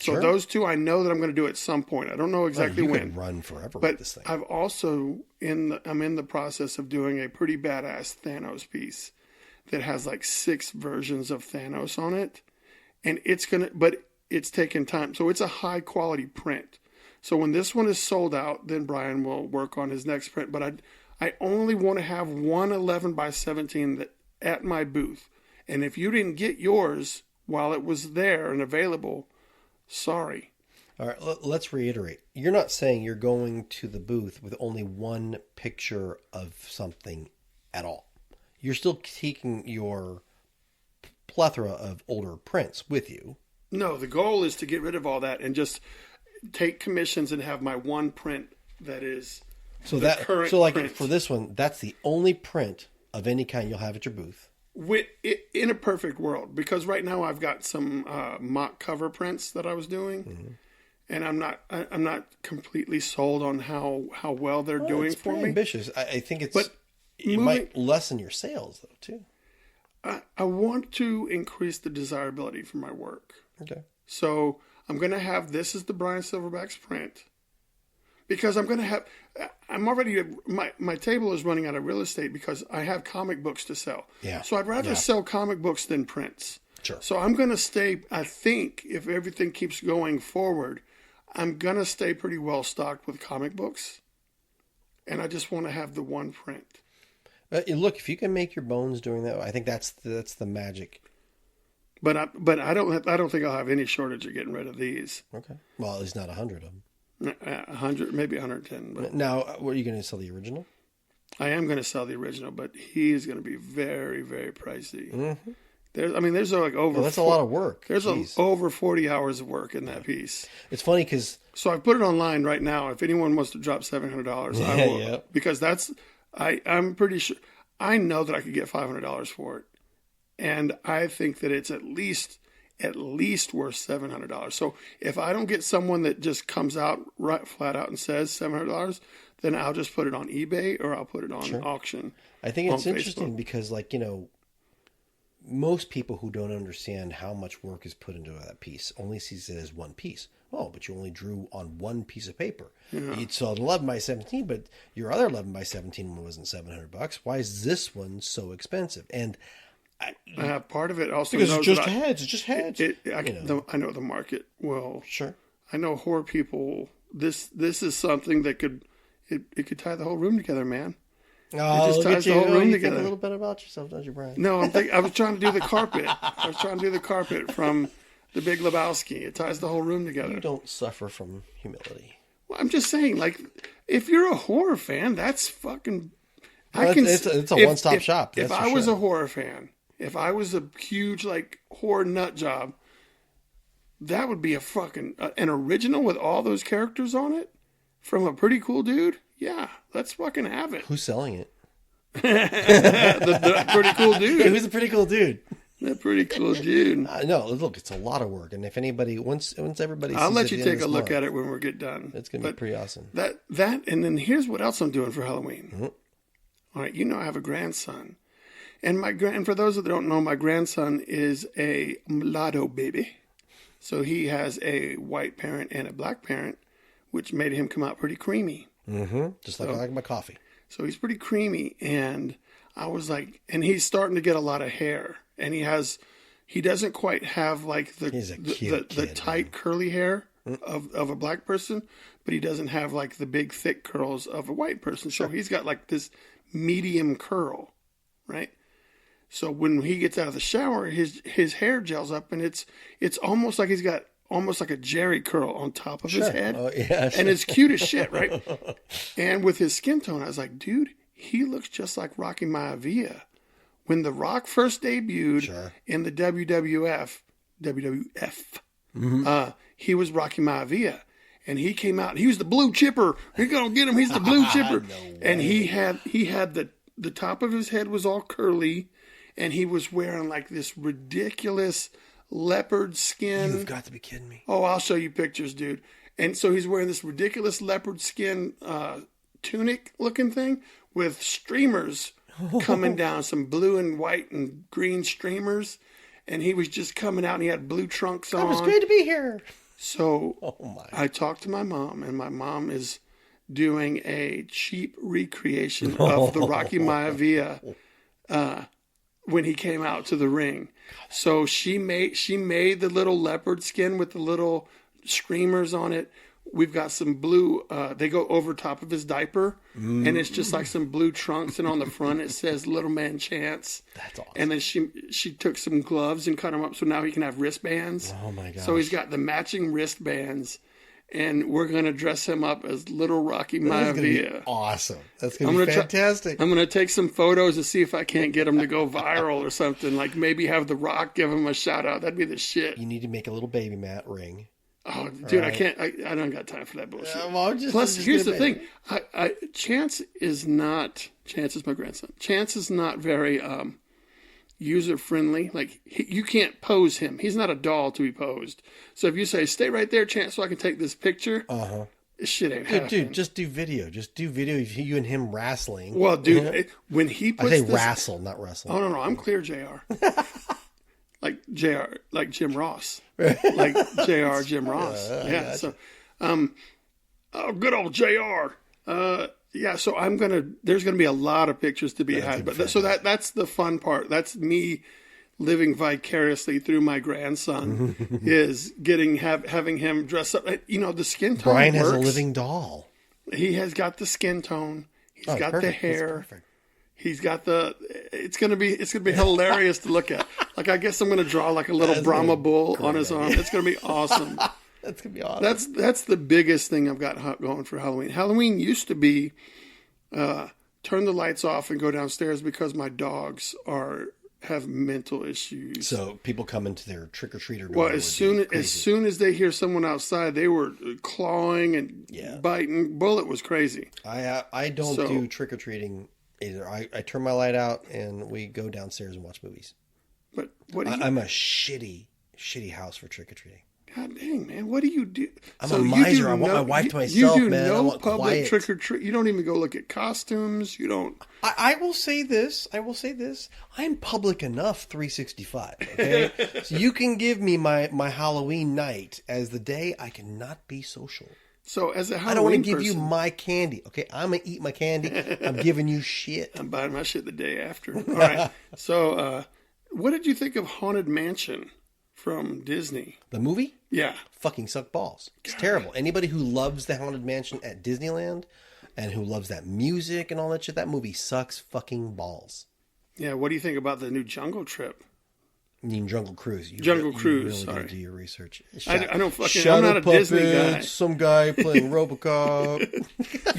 So Sure. those two I know that I'm going to do at some point. I don't know exactly you when. could run forever But with this thing. I've also I'm in the process of doing a pretty badass Thanos piece that has like 6 versions of Thanos on it, and it's taken time. So it's a high quality print. So when this one is sold out, then Bryan will work on his next print. But I only want to have one 11 by 17 at my booth. And if you didn't get yours while it was there and available, sorry. All right, let's reiterate. You're not saying you're going to the booth with only one picture of something at all. You're still taking your plethora of older prints with you. No, the goal is to get rid of all that and just take commissions and have my one print that is current print. For this one, that's the only print of any kind you'll have at your booth. In a perfect world, because right now I've got some mock cover prints that I was doing, and I'm not completely sold on how well they're doing it's for me. Ambitious. I think it's. But it might lessen your sales though too. I want to increase the desirability for my work. Okay. So I'm going to have this is the Bryan SilverBax print, because I'm going to have. I'm already my table is running out of real estate because I have comic books to sell. Yeah. So I'd rather sell comic books than prints. Sure. So I'm going to stay. I think if everything keeps going forward, I'm going to stay pretty well stocked with comic books, and I just want to have the one print. Look, if you can make your bones doing that, I think that's the magic. But I don't think I'll have any shortage of getting rid of these. Okay. Well, at least not 100 of them. 100, maybe 110. But Now, what are you going to sell the original? I am going to sell the original, but he is going to be very, very pricey. Mm-hmm. There's like over. That's a lot of work. There's over 40 hours of work in that piece. It's funny because So I put it online right now. If anyone wants to drop $700, I will. Yeah. Because I'm pretty sure. I know that I could get $500 for it, and I think that it's at least worth $700. So if I don't get someone that just comes out right flat out and says $700, then I'll just put it on eBay or I'll put it on auction. I think it's on interesting Facebook. because, most people who don't understand how much work is put into that piece only sees it as one piece. Oh, but you only drew on one piece of paper. Yeah. You saw an 11 by 17, but your other 11 by 17 one wasn't $700. Why is this one so expensive? And Part of it also because knows it's just that heads. It's just heads. I know the market well. Sure. I know horror people. This is something that could tie the whole room together, man. Oh, just look ties at the you. whole room You together. think a little bit about yourself, don't you, Bryan? No, I was trying to do the carpet. I was trying to do the carpet from The Big Lebowski. It ties the whole room together. You don't suffer from humility. Well, I'm just saying, like, if you're a horror fan, that's fucking. It's a one-stop shop. If That's I for was sure. a horror fan, if I was a huge horror nut job, that would be a fucking an original with all those characters on it from a pretty cool dude. Yeah, let's fucking have it. Who's selling it? the pretty cool dude. Who's a pretty cool dude? That pretty cool dude. No, look, it's a lot of work, and if anybody once everybody, I'll sees let it you at the end take a of this look month, at it when we get done. It's gonna be pretty awesome. That and then here's what else I'm doing for Halloween. Mm-hmm. All right, I have a grandson, and and for those that don't know, my grandson is a mulatto baby, so he has a white parent and a black parent, which made him come out pretty creamy. Mm-hmm. Just like I like my coffee. So he's pretty creamy, and I was like, and he's starting to get a lot of hair, and he doesn't quite have like the tight curly hair of a black person, but he doesn't have like the big thick curls of a white person. So he's got like this medium curl, right? So when he gets out of the shower, his hair gels up, and it's almost like he's got almost like a Jerry curl on top of his head. Oh, yeah, and it's cute as shit, right? And with his skin tone, I was like, dude, he looks just like Rocky Maivia. When The Rock first debuted in the WWF, he was Rocky Maivia. And he came out, he was the blue chipper. We're going to get him, he's the blue chipper. And he had the top of his head was all curly, and he was wearing like this ridiculous leopard skin. You've got to be kidding me. Oh, I'll show you pictures, dude. And so he's wearing this ridiculous leopard skin tunic looking thing with streamers coming down, some blue and white and green streamers. and he was just coming out, and he had blue trunks on. Oh, it's great to be here. So Oh my! I talked to my mom, and my mom is doing a cheap recreation of the Rocky Maivia when he came out to the ring. So she made the little leopard skin with the little streamers on it. We've got some blue, they go over top of his diaper, and it's just like some blue trunks, and on the front it says Little Man Chance. That's awesome. And then she took some gloves and cut them up so now he can have wristbands. Oh my gosh. So he's got the matching wristbands, and we're going to dress him up as Little Rocky Maivia. Awesome. That's going to be fantastic. I'm going to take some photos to see if I can't get him to go viral or something. Like maybe have The Rock give him a shout out. That'd be the shit. You need to make a little baby mat ring. Oh, dude, right. I can't. I don't got time for that bullshit. Well, Plus, here's the thing. Chance is my grandson. Chance is not very user friendly. Like you can't pose him. He's not a doll to be posed. So if you say, "Stay right there, Chance, so I can take this picture," this shit ain't happening. Dude, just do video. Just do video of you and him wrestling. Well, dude, when he puts I say wrestle, not wrestle. Oh no, I'm clear, JR. Like JR, like Jim Ross, like JR, Jim Ross. Yeah. Gotcha. So, oh, good old JR. Yeah. So there's gonna be a lot of pictures to be had, but that's the fun part. That's me living vicariously through my grandson is having him dress up. You know, the skin tone. Bryan works. has a living doll. He has got the skin tone. He's got perfect. the hair. He's got it's gonna be hilarious to look at. Like I guess I'm gonna draw like a little Brahma bull on his arm. It's gonna be awesome. That's gonna be awesome. That's the biggest thing I've got going for Halloween. Halloween used to be turn the lights off and go downstairs because my dogs have mental issues. So people come into their trick or treater door. Well, as soon as they hear someone outside, they were clawing and biting. Bullet was crazy. I don't do trick or treating either. I turn my light out and we go downstairs and watch movies. But what do you? I'm a shitty house for trick or treating. God dang, man! What do you do? I'm a miser. I want my wife to myself, you do man. I no want public quiet. trick or treat. You don't even go look at costumes. You don't. I will say this. I'm public enough 365. Okay, so you can give me my Halloween night as the day I cannot be social. So as a Halloween I don't want to give you person, my candy. Okay, I'm gonna eat my candy. I'm giving you shit. I'm buying my shit the day after. All right. So, what did you think of Haunted Mansion from Disney? The movie? Yeah. Fucking suck balls. It's terrible. Anybody who loves the Haunted Mansion at Disneyland and who loves that music and all that shit, that movie sucks fucking balls. Yeah. What do you think about the new Jungle Trip? You mean Jungle Cruise? Jungle Cruise. Really Sorry. gotta do your research. I don't fucking. Shadow I'm not a puppets, Disney guy. Some guy playing RoboCop.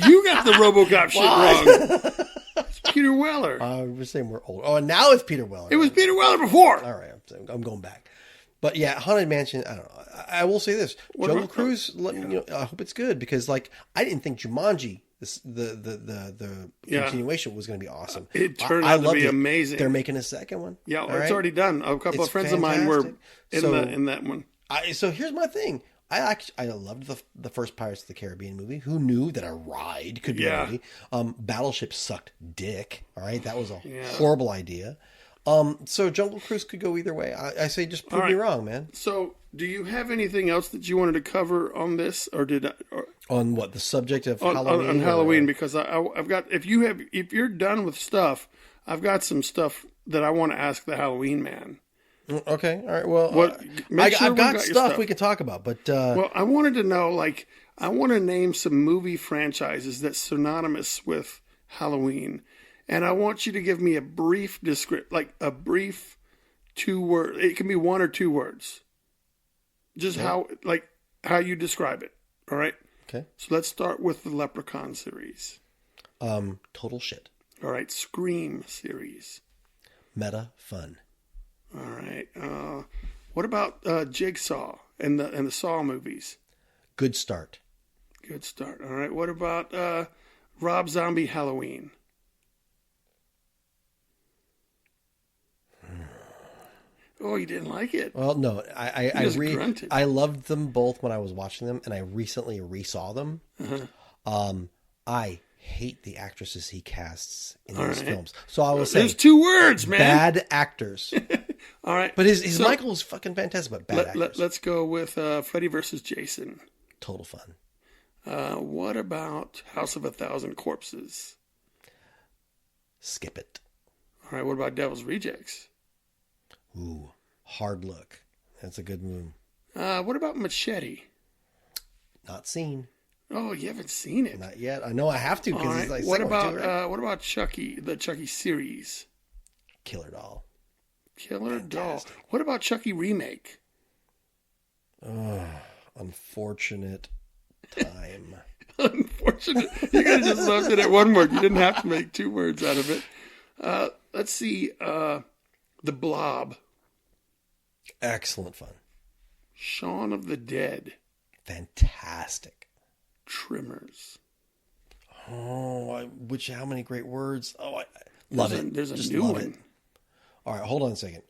You got the RoboCop shit wrong. It's Peter Weller. We're saying we're old. Oh, and now it's Peter Weller. It was Peter Weller before. All right, I'm going back. But yeah, Haunted Mansion. I don't know. I will say this: Jungle Cruise. I hope it's good because, like, I didn't think Jumanji, the continuation, was going to be awesome. It turned out to be amazing. They're making a second one. Yeah, it's already done. A couple of friends of mine were in that one. So here's my thing. I loved the first Pirates of the Caribbean movie. Who knew that a ride could be a movie? Battleship sucked dick. All right, that was a horrible idea. So Jungle Cruise could go either way. I say just prove me wrong, man. So, do you have anything else that you wanted to cover on this, or did I? On what, the subject of Halloween? On Halloween, because I've got if you're done with stuff, I've got some stuff that I want to ask the Halloween man. Okay, all right. Well, I've got stuff we can talk about, but well, I wanted to know, like, I want to name some movie franchises that's synonymous with Halloween. And I want you to give me a brief description, like a brief 2 word. It can be 1 or 2 words. Just how you describe it. All right. Okay. So let's start with the Leprechaun series. Total shit. All right. Scream series. Meta fun. All right. What about Jigsaw and the Saw movies? Good start. Good start. All right. What about Rob Zombie Halloween? Oh, you didn't like it? Well, no, I loved them both when I was watching them, and I recently resaw them. I hate the actresses he casts in these films. So I will say, there's 2 words, man. Bad actors. All right. But his Michael was fucking fantastic, but bad actors. Let's go with Freddy versus Jason. Total fun. What about House of a Thousand Corpses? Skip it. All right. What about Devil's Rejects? Ooh, hard look. That's a good move. What about Machete? Not seen. Oh, you haven't seen it? Not yet. I know I have to because it's like what about Chucky? The Chucky series? Killer Doll. Killer Doll. What about Chucky remake? Oh, unfortunate time. Unfortunate. You could have just left it at one word. You didn't have to make two words out of it. Let's see. The Blob. Excellent fun. Shaun of the Dead. Fantastic. Tremors. Oh, how many great words. Oh, I love it. There's a Just new love one. It. All right, hold on a second.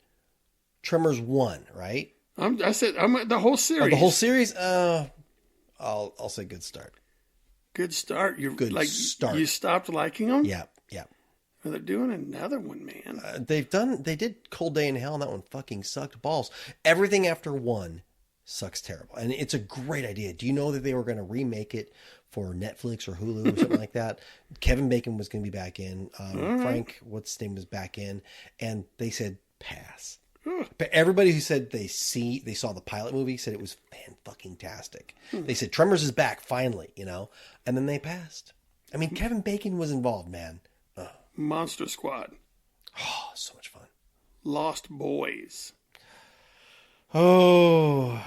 Tremors 1, right? I'm the whole series. Oh, the whole series? I'll say good start. Good start. Good start. You stopped liking them? Yeah. Well, they're doing another one, man. They did Cold Day in Hell, and that one fucking sucked balls. Everything after 1 sucks terrible. And it's a great idea. Do you know that they were going to remake it for Netflix or Hulu or something like that? Kevin Bacon was going to be back in. Frank, what's his name, was back in. And they said, pass. But everybody who said they saw the pilot movie said it was fan-fucking-tastic. They said, Tremors is back, finally, And then they passed. I mean, Kevin Bacon was involved, man. Monster Squad. Oh, so much fun. Lost Boys. Oh.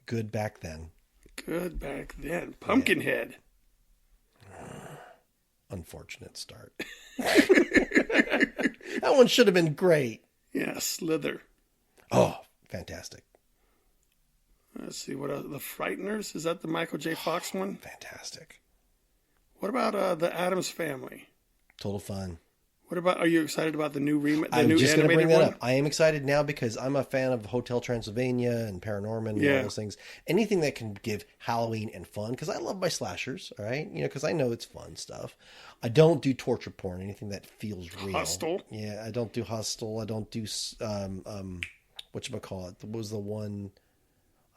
Good back then. Pumpkinhead. Unfortunate start. That one should have been great. Yeah, Slither. Oh, fantastic. Let's see, what else? The Frighteners? Is that the Michael J. Fox one? Fantastic. What about the Addams Family? Total fun. Are you excited about the new remake? I'm just going to bring that up. I am excited now because I'm a fan of Hotel Transylvania and Paranorman and all those things. Anything that can give Halloween and fun, because I love my slashers, all right? Because I know it's fun stuff. I don't do torture porn, anything that feels real. Hostel? Yeah, I don't do Hostel. I don't do, whatchamacallit? What was the one?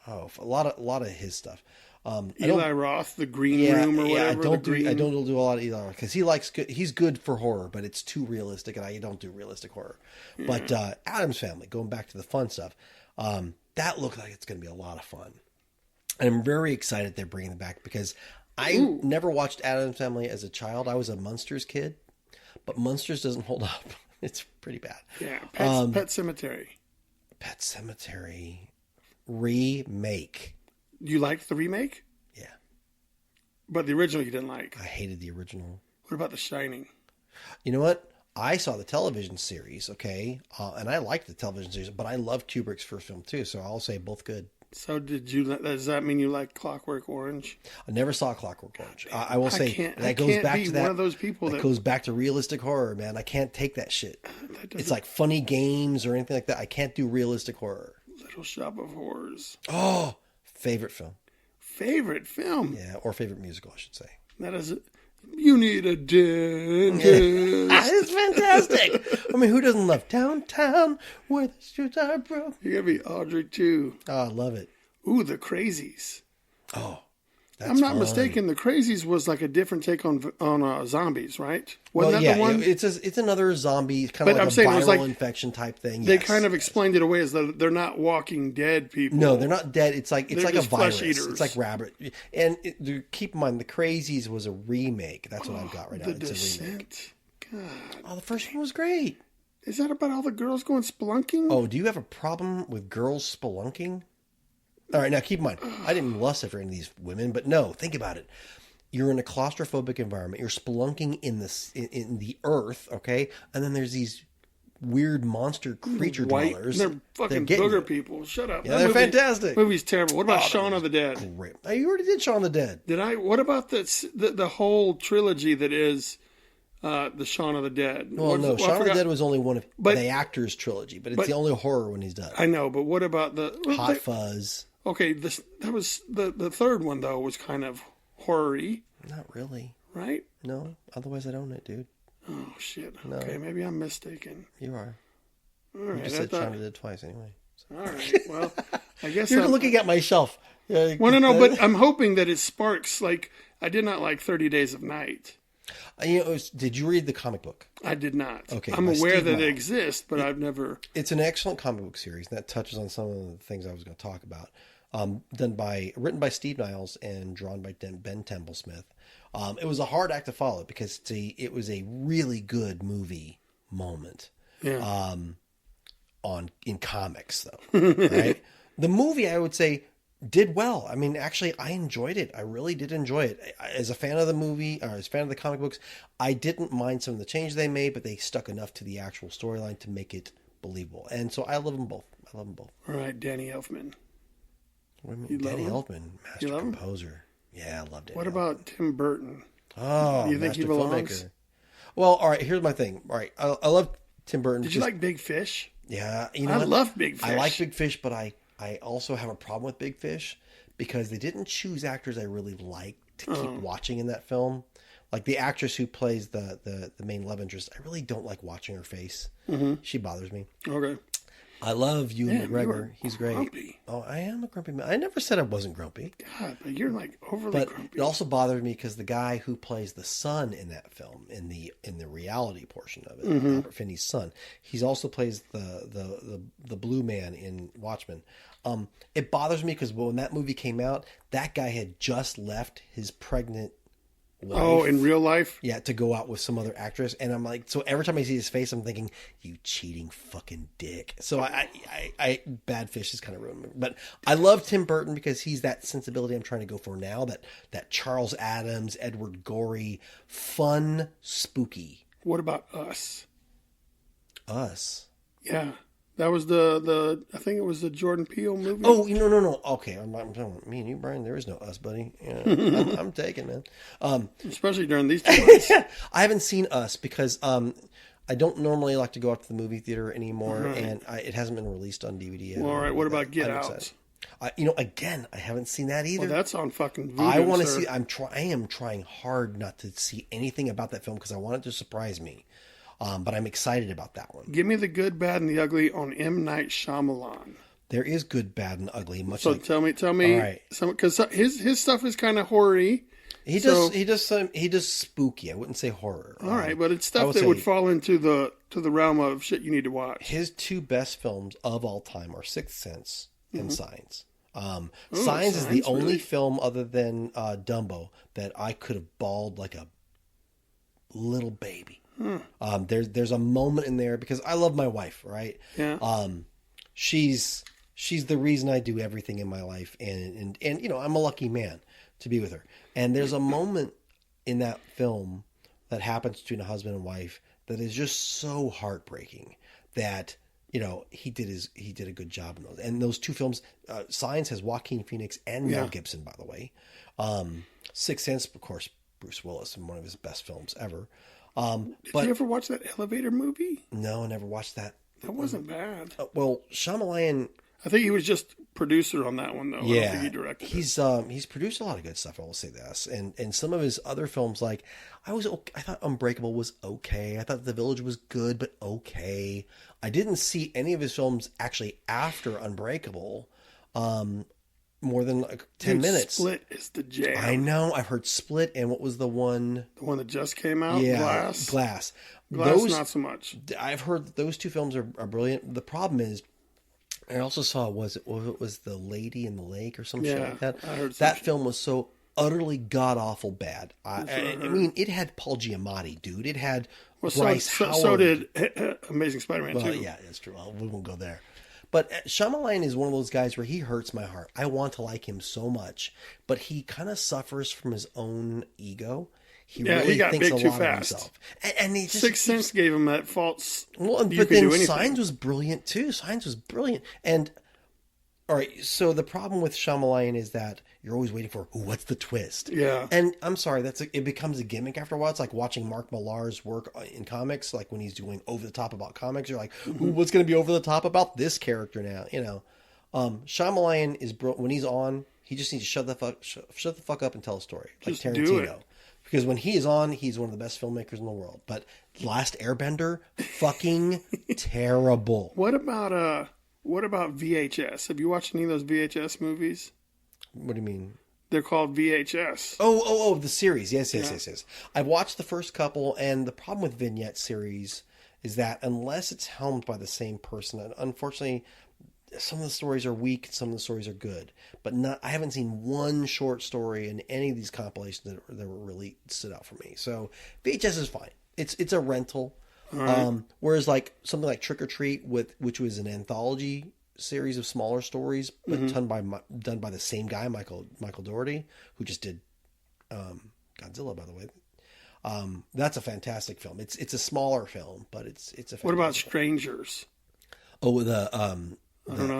Oh, a lot of his stuff. Eli Roth, The Green Room or whatever. I don't do a lot of Eli Roth because he's good for horror, but it's too realistic, and I don't do realistic horror. But Addams Family, going back to the fun stuff, that looked like it's going to be a lot of fun. And I'm very excited they're bringing it back because I never watched Addams Family as a child. I was a Munsters kid, but Munsters doesn't hold up. It's pretty bad. Yeah, Pet Sematary. Pet Sematary remake. You liked the remake? Yeah. But the original you didn't like? I hated the original. What about The Shining? You know what? I saw the television series, okay? And I liked the television series, but I loved Kubrick's first film too, so I'll say both good. So does that mean you like Clockwork Orange? I never saw Clockwork Orange. I will say that goes back to that. One of those people that goes back to realistic horror, man. I can't take that shit. It's like funny games or anything like that. I can't do realistic horror. Little Shop of Horrors. Oh, favorite film. Favorite film? Yeah, or favorite musical, I should say. That is You Need a Dentist. It's fantastic. I mean, who doesn't love Downtown where the streets are broke? You're going to be Audrey too. Oh, I love it. Ooh, The Crazies. Oh, I'm not mistaken. The Crazies was like a different take on zombies, right? Wasn't that the one? It's another zombie kind of like a viral infection type thing. They kind of explained it away as though they're not Walking Dead people. No, they're not dead. It's like a virus. Eaters. It's like rabbit. And keep in mind, The Crazies was a remake. That's what I've got right now. It's a remake. God. Oh, the first one was great. Is that about all the girls going spelunking? Oh, do you have a problem with girls spelunking? All right, now keep in mind, I didn't lust after any of these women, but no, think about it. You're in a claustrophobic environment. You're spelunking in the earth, okay? And then there's these weird monster creature dwellers. They're fucking booger people. Shut up. Yeah, they're fantastic. Movie's terrible. What about Shaun of the Dead? Great. You already did Shaun of the Dead. Did I? What about the whole trilogy that is the Shaun of the Dead? Well, no, Shaun of the Dead was only one of the actors' trilogy, but it's the only horror one he's done. I know, but what about the Hot Fuzz? Okay, that was the third one though was kind of horror-y. Not really. Right? No, otherwise I'd own it, dude. Oh shit. No. Okay, maybe I'm mistaken. You are. All right. You just said China did twice anyway. So. All right. Well, I guess You're looking at my shelf. Well, no, but I'm hoping that it sparks. Like, I did not like 30 Days of Night. Did you read the comic book? I did not. Okay, I'm aware Steve that it Miles. exists, but I've never. It's an excellent comic book series that touches on some of the things I was going to talk about. Written by Steve Niles and drawn by Ben Templesmith. It was a hard act to follow because it was a really good movie moment. Yeah. In comics though, right? The movie, I would say, did well. I mean, actually, I enjoyed it. I really did enjoy it. As a fan of the movie, or as a fan of the comic books, I didn't mind some of the changes they made, but they stuck enough to the actual storyline to make it believable. And so I love them both. All right, Danny Elfman. What do you mean? Danny Elfman, master composer. Yeah, I loved it. What about Tim Burton? Oh, do you think he belongs? Filmmaker. Well, all right, here's my thing. All right, I love Tim Burton. Did you like Big Fish? Yeah, I love Big Fish. I like Big Fish, but I also have a problem with Big Fish because they didn't choose actors I really liked to keep watching in that film. Like the actress who plays the main love interest, I really don't like watching her face. Mm-hmm. She bothers me. Okay. I love Ewan McGregor. He's great. Grumpy. Oh, I am a grumpy man. I never said I wasn't grumpy. God, but you're like overly But grumpy. it also bothered me because the guy who plays the son in that film, in the reality portion of it, Albert Finney's son, he's also plays the blue man in Watchmen. It bothers me because when that movie came out, that guy had just left his pregnant wife. Oh, in real life? Yeah, to go out with some other actress. And I'm like, so every time I see his face, I'm thinking, you cheating fucking dick. So I Bad Fish is kind of ruined me. But I love Tim Burton because he's that sensibility I'm trying to go for now. That Charles Addams, Edward Gorey, fun, spooky. What about Us? Us? Yeah. That was the I think it was the Jordan Peele movie. Oh, no. Okay, I'm talking me and you, Brian. There is no Us, buddy. Yeah, I'm taking, man. Especially during these 2 months. I haven't seen Us because I don't normally like to go out to the movie theater anymore, and it hasn't been released on DVD yet. Well, all right, what about Get Out? Again, I haven't seen that either. Well, that's on fucking Voodoo, I want to sir. see. I am trying hard not to see anything about that film because I want it to surprise me. But I'm excited about that one. Give me the good, bad, and the ugly on M. Night Shyamalan. There is good, bad, and ugly. Tell me, all right. Because his stuff is kind of horror-y. He does spooky. I wouldn't say horror. All right, but it's stuff that would fall into the realm of shit you need to watch. His two best films of all time are Sixth Sense and Signs. Signs is the only film other than Dumbo that I could have bawled like a little baby. There's a moment in there because I love my wife, right? Yeah. She's the reason I do everything in my life, and I'm a lucky man to be with her. And there's a moment in that film that happens between a husband and wife that is just so heartbreaking that he did a good job in those. And those two films, Signs has Joaquin Phoenix and Mel Gibson, by the way. Sixth Sense, of course, Bruce Willis, in one of his best films ever. Did you ever watch that elevator movie? No, I never watched that. That wasn't bad. Well, Shyamalan, I think he was just producer on that one, though. yeah, I don't think he directed it. He's produced a lot of good stuff. I will say this, and some of his other films, like I thought Unbreakable was okay. I thought The Village was good, but okay. I didn't see any of his films actually after Unbreakable. More than like 10 minutes. Split is the jam. I know. I've heard Split, and what was the one? The one that just came out? Yeah, Glass. Those, not so much. I've heard that those two films are brilliant. The problem is, I also saw was it The Lady in the Lake or some shit like that. I heard that film was so utterly god awful bad. I mean, it had Paul Giamatti, dude. It had Bryce Howard. So did Amazing Spider-Man 2. Yeah, that's true. Well, we won't go there. But Shyamalan is one of those guys where he hurts my heart. I want to like him so much, but he kind of suffers from his own ego. He got thinks big a too lot fast. of himself. And he just, Sixth Sense gave him that false. Well, but then Signs was brilliant too. Signs was brilliant. And all right, so the problem with Shyamalan is that you're always waiting for, what's the twist? Yeah. And I'm sorry, it becomes a gimmick after a while. It's like watching Mark Millar's work in comics, like when he's doing over the top about comics. You're like, what's going to be over the top about this character now? Shyamalan is when he's on, he just needs to shut the fuck up and tell a story, like just Tarantino. Because when he is on, he's one of the best filmmakers in the world. But Last Airbender, fucking terrible. What about VHS? Have you watched any of those VHS movies? What do you mean? They're called VHS. Oh, the series. Yes. I've watched the first couple, and the problem with vignette series is that unless it's helmed by the same person, unfortunately, some of the stories are weak, some of the stories are good. But I haven't seen one short story in any of these compilations that were really stood out for me. So VHS is fine. It's a rental. Right. Whereas like something like Trick or Treat, which was an anthology series of smaller stories, but done by the same guy, Michael Dougherty, who just did Godzilla, by the way. That's a fantastic film. It's a smaller film, but it's a fantastic What about film. Strangers? Oh, the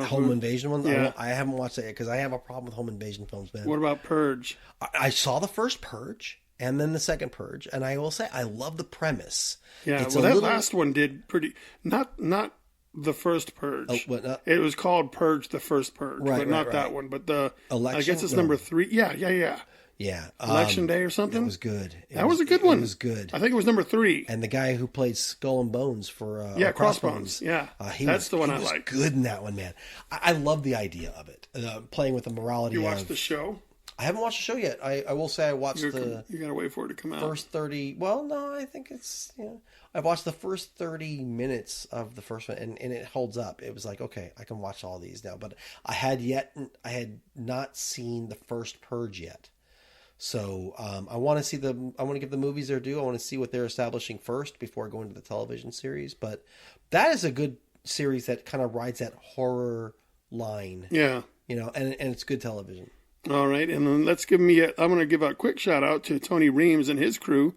home invasion one? Yeah. I haven't watched that yet because I have a problem with home invasion films, man. What about Purge? I saw the first Purge and then the second Purge, and I will say I love the premise. Yeah, that last one did pretty... Not the first Purge. Oh, what, it was called Purge, the first Purge, but not that one. But the Election? I guess it's number 3. Yeah. Yeah. Election Day or something? That was good. That was a good one. It was good. I think it was number 3. And the guy who played Skull and Bones for Crossbones. Yeah, that's the one I like. Good in that one, man. I love the idea of it. Playing with the morality. You watched the show? I haven't watched the show yet. I will say I watched You gotta wait for it to come out. First 30. Well, no, I think it's I've watched the first 30 minutes of the first one, and it holds up. It was like, okay, I can watch all these now. But I had not seen the first Purge yet. So I want to give the movies their due. I want to see what they're establishing first before going to the television series. But that is a good series that kind of rides that horror line. Yeah. And it's good television. All right. And then I'm going to give a quick shout out to Tony Reams and his crew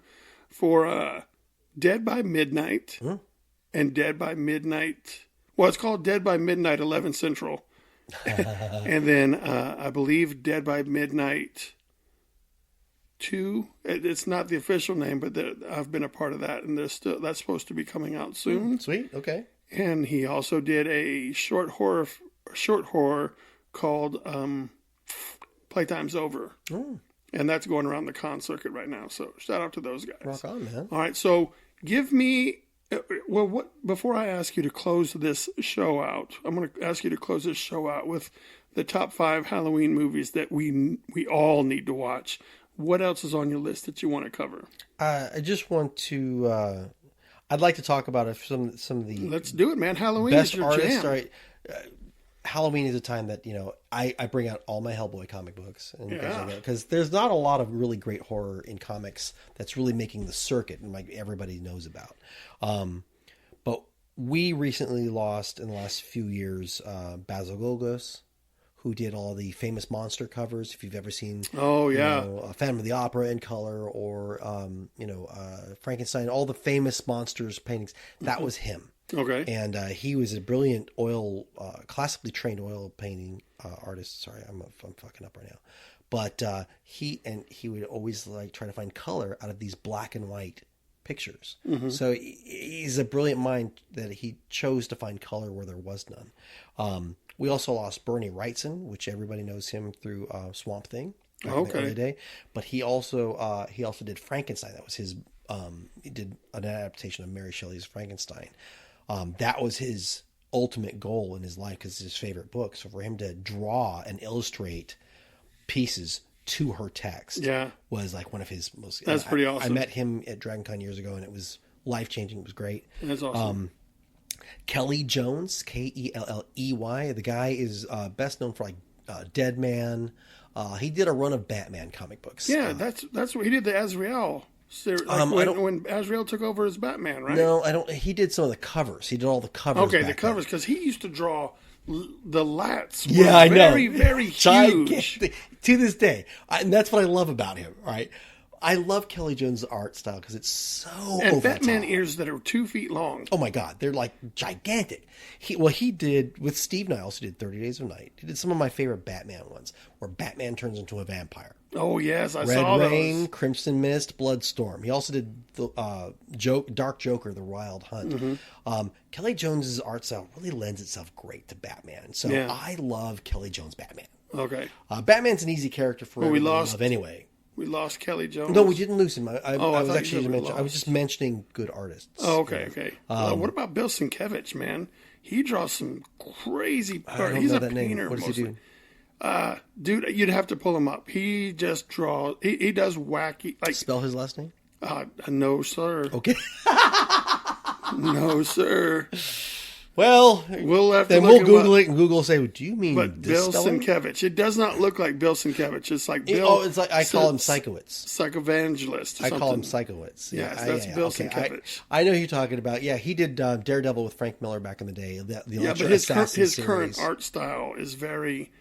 for Dead by Midnight and Dead by Midnight. Well, it's called Dead by Midnight 11 Central. And then I believe Dead by Midnight 2. It's not the official name, but I've been a part of that, and that's supposed to be coming out soon. Sweet, okay. And he also did a short horror called Playtime's Over, and that's going around the con circuit right now. So shout out to those guys. Rock on, man. All right, so give me. Before I ask you to close this show out, I'm going to ask you to close this show out with the top 5 Halloween movies that we all need to watch. What else is on your list that you want to cover? I just want to. I'd like to talk about some of the. Let's do it, man. Halloween best is your artists. jam. Right. Halloween is a time that I bring out all my Hellboy comic books and things like that, because there's not a lot of really great horror in comics that's really making the circuit and like everybody knows about. But we recently lost in the last few years Basil Gogos, who did all the famous monster covers. If you've ever seen, Phantom of the Opera in color, or Frankenstein, all the famous monsters paintings, that was him. Okay. And he was a brilliant classically trained oil painting artist. Sorry, I'm fucking up right now. But he would always try to find color out of these black and white pictures. Mm-hmm. So he's a brilliant mind that he chose to find color where there was none. We also lost Bernie Wrightson, which everybody knows him through Swamp Thing back in the early day. But he also did Frankenstein. That was his. He did an adaptation of Mary Shelley's Frankenstein. That was his ultimate goal in his life because it's his favorite book. So for him to draw and illustrate pieces to her text was like one of his most... That's pretty awesome. I met him at DragonCon years ago, and it was life-changing. It was great. That's awesome. Kelly Jones, Kelley. The guy is best known for Dead Man. He did a run of Batman comic books. Yeah, that's what he did, the Azrael. When Azrael took over as Batman, right? No, I don't. He did some of the covers. He did all the covers. Okay, the covers, because he used to draw the lats. Yeah, I know. Very, very huge. To this day, and that's what I love about him. Right, I love Kelly Jones' art style because it's so and over Batman the top. ears that are 2 feet long. Oh my God, they're like gigantic. He did with Steve Niles, who did 30 Days of Night. He did some of my favorite Batman ones, where Batman turns into a vampire. Oh yes, I Red saw those. Red Rain, Crimson Mist, Bloodstorm. He also did the Dark Joker, The Wild Hunt. Mm-hmm. Kelly Jones's art style really lends itself great to Batman. So I love Kelly Jones Batman. Okay. Batman's an easy character for everyone to love anyway. We lost Kelly Jones. No, we didn't lose him. I was thought actually you said we I was just mentioning good artists. Oh, okay. What about Bill Sienkiewicz, man? He draws some crazy. I don't He's know a that name. painter. What does he do? Dude, you'd have to pull him up. He just draws. He does wacky. Like, Spell his last name? No, sir. Okay. No, sir. Well, We'll have to then look we'll him Google up. it, and Google will say, "Do you mean But this Bill spelling?" Sienkiewicz. It does not look like Bill Sienkiewicz. It's like Bill. Oh, it's like I call him Psychowitz. Psychoevangelist. I call him Psychowitz. Yes, that's Bill Sienkiewicz. I know who you're talking about. Yeah, he did Daredevil with Frank Miller back in the day. The Yeah, Electra but Assassin his series. current art style is very.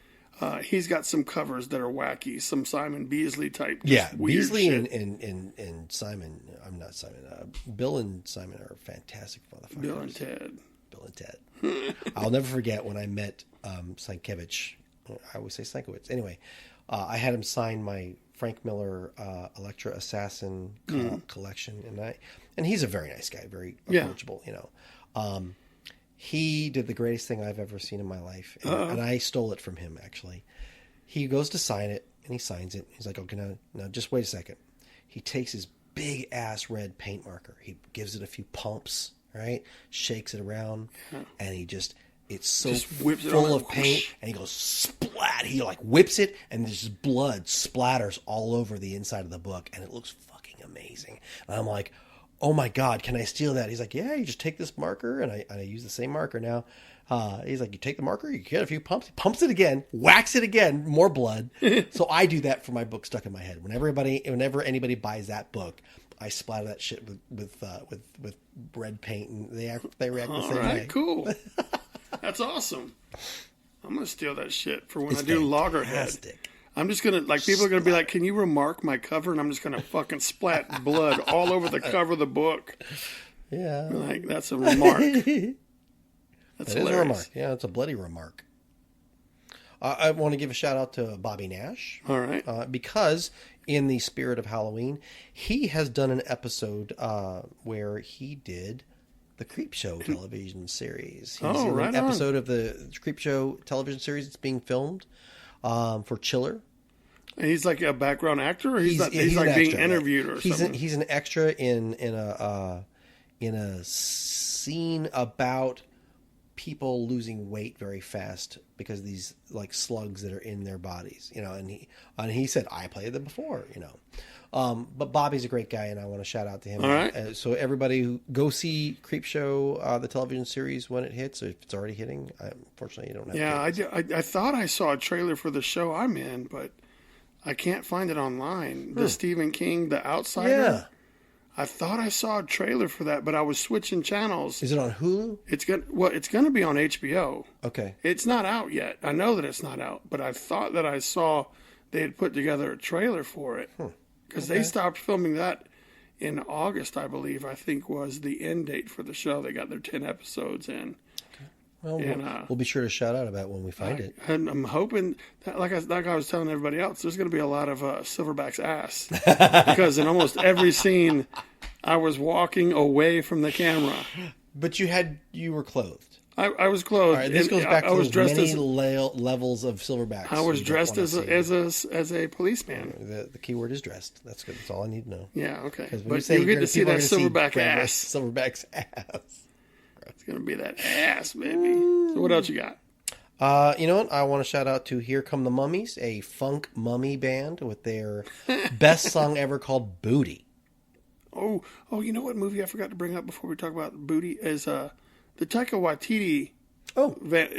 He's got some covers that are wacky, some Simon Beasley type. Yeah, weird Beasley shit. and Simon. I'm not Simon. Bill and Simon are fantastic motherfuckers. Bill and Ted. Bill and Ted. I'll never forget when I met Sienkiewicz. I always say Sienkiewicz. Anyway, I had him sign my Frank Miller Electra Assassin collection, and he's a very nice guy, very approachable. You know, he did the greatest thing I've ever seen in my life, and I stole it from him. Actually, he goes to sign it, and he signs it. He's like, "Okay, now just wait a second." He takes his big ass red paint marker. He gives it a few pumps. Right, shakes it around, and it's so whips it full over, of paint, and he goes splat. He like whips it, and there's just blood splatters all over the inside of the book, and it looks fucking amazing. And I'm like, oh my god, can I steal that? He's like, yeah, you just take this marker, and I use the same marker now. He's like, you take the marker, you get a few pumps, pumps it again, whacks it again, more blood. So I do that for my book Stuck in My Head. Whenever anybody buys that book, I splatter that shit with red paint, and they react the same way. Cool. That's awesome. I'm gonna steal that shit for when I do Loggerhead. I'm just gonna people are gonna be like, "Can you remark my cover?" And I'm just gonna fucking splat blood all over the cover of the book. Yeah, like that's a remark. That's that is a remark. Yeah, it's a bloody remark. I want to give a shout out to Bobby Nash. All right, because in the spirit of Halloween, he has done an episode where he did the Creepshow television series. He's in an episode of the Creepshow television series that's being filmed for Chiller. And he's like a background actor, or he's like being extra, interviewed or something. He's an extra in a scene about people losing weight very fast because of these like slugs that are in their bodies, you know, and he said, I played them before, you know. But Bobby's a great guy, and I want to shout out to him. All right. So everybody who go see Creepshow, the television series, when it hits, or if it's already hitting. Unfortunately, you don't have. Yeah, I thought I saw a trailer for the show I'm in, but I can't find it online. The Stephen King, The Outsider. Yeah. I thought I saw a trailer for that, but I was switching channels. Is it on Hulu? It's gonna be on HBO. Okay. It's not out yet. I know that it's not out, but I thought that I saw they had put together a trailer for it because they stopped filming that in August, I believe. I think was the end date for the show. They got their 10 episodes in. Well, we'll be sure to shout out about when we find it. And I'm hoping, that, like I was telling everybody else, there's going to be a lot of Silverback's ass. Because in almost every scene, I was walking away from the camera. But you were clothed. I was clothed. All right, this goes back to was dressed many as, levels of Silverbacks. I was dressed as a policeman. The key word is dressed. That's good. That's all I need to know. Yeah, okay. But you get to see that Silverback ass. Silverback's ass. It's going to be that ass, baby. So what else you got? You know what? I want to shout out to Here Come the Mummies, a funk mummy band with their best song ever called Booty. Oh, you know what movie I forgot to bring up before we talk about Booty is the Taika Waititi.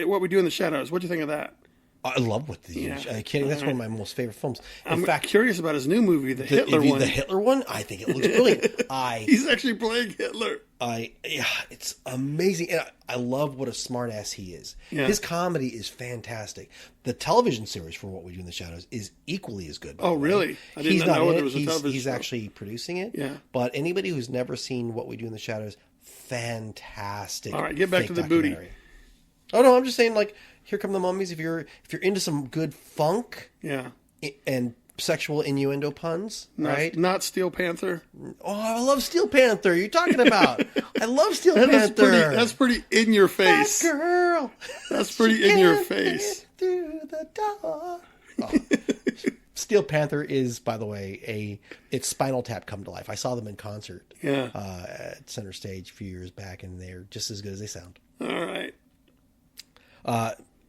What We Do in the Shadows. What do you think of that? I love what the. Are you kidding? That's one of my most favorite films. I'm curious about his new movie, the Hitler one. The Hitler one? I think it looks brilliant. He's actually playing Hitler. It's amazing. And I love what a smartass he is. Yeah. His comedy is fantastic. The television series for What We Do in the Shadows is equally as good. Oh, really? I didn't know there was a television He's show. Actually producing it. Yeah. But anybody who's never seen What We Do in the Shadows, fantastic. All right, get back to the Booty. Oh no, I'm just saying, like, Here Come the Mummies. If you're into some good funk, and sexual innuendo puns, right? Not Steel Panther. Oh, I love Steel Panther. You're talking about? I love Steel Panther. That's pretty in your face, that girl. That's pretty in your face. Through the door. Oh. Steel Panther is, by the way, it's Spinal Tap come to life. I saw them in concert at Center Stage a few years back, and they're just as good as they sound. All right.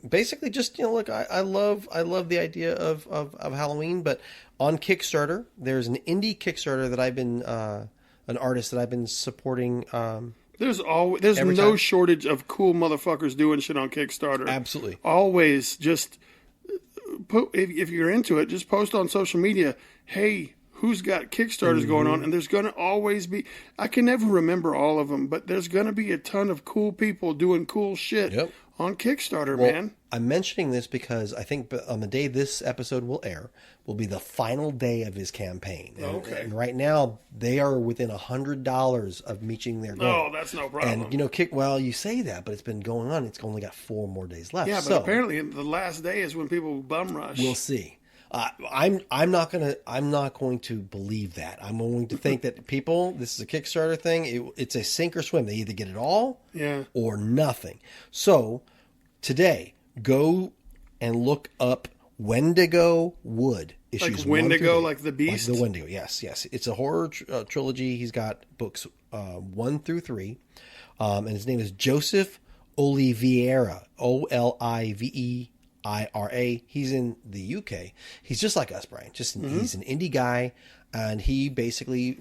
Basically, just look, I love the idea of Halloween, but on Kickstarter, there's an indie Kickstarter that I've been an artist that I've been supporting. There's no shortage of cool motherfuckers doing shit on Kickstarter. Absolutely. Always just if you're into it, just post on social media, hey, who's got Kickstarters going on? And there's going to always be, I can never remember all of them, but there's going to be a ton of cool people doing cool shit on Kickstarter, man. I'm mentioning this because I think on the day this episode will air will be the final day of his campaign. And right now, they are within $100 of meeting their goal. Oh, that's no problem. And, you say that, but it's been going on. It's only got 4 more days left. Yeah, but apparently the last day is when people bum rush. We'll see. I'm not going to believe that. I'm going to think that this is a Kickstarter thing. It's a sink or swim. They either get it all or nothing. So today, go and look up Wendigo Wood. Issues like Wendigo, like the Beast? Like the Wendigo, yes. It's a horror trilogy. He's got books 1 through 3. And his name is Joseph Oliveira, Oliveira. He's in the UK. He's just like us, Brian. He's an indie guy, and he basically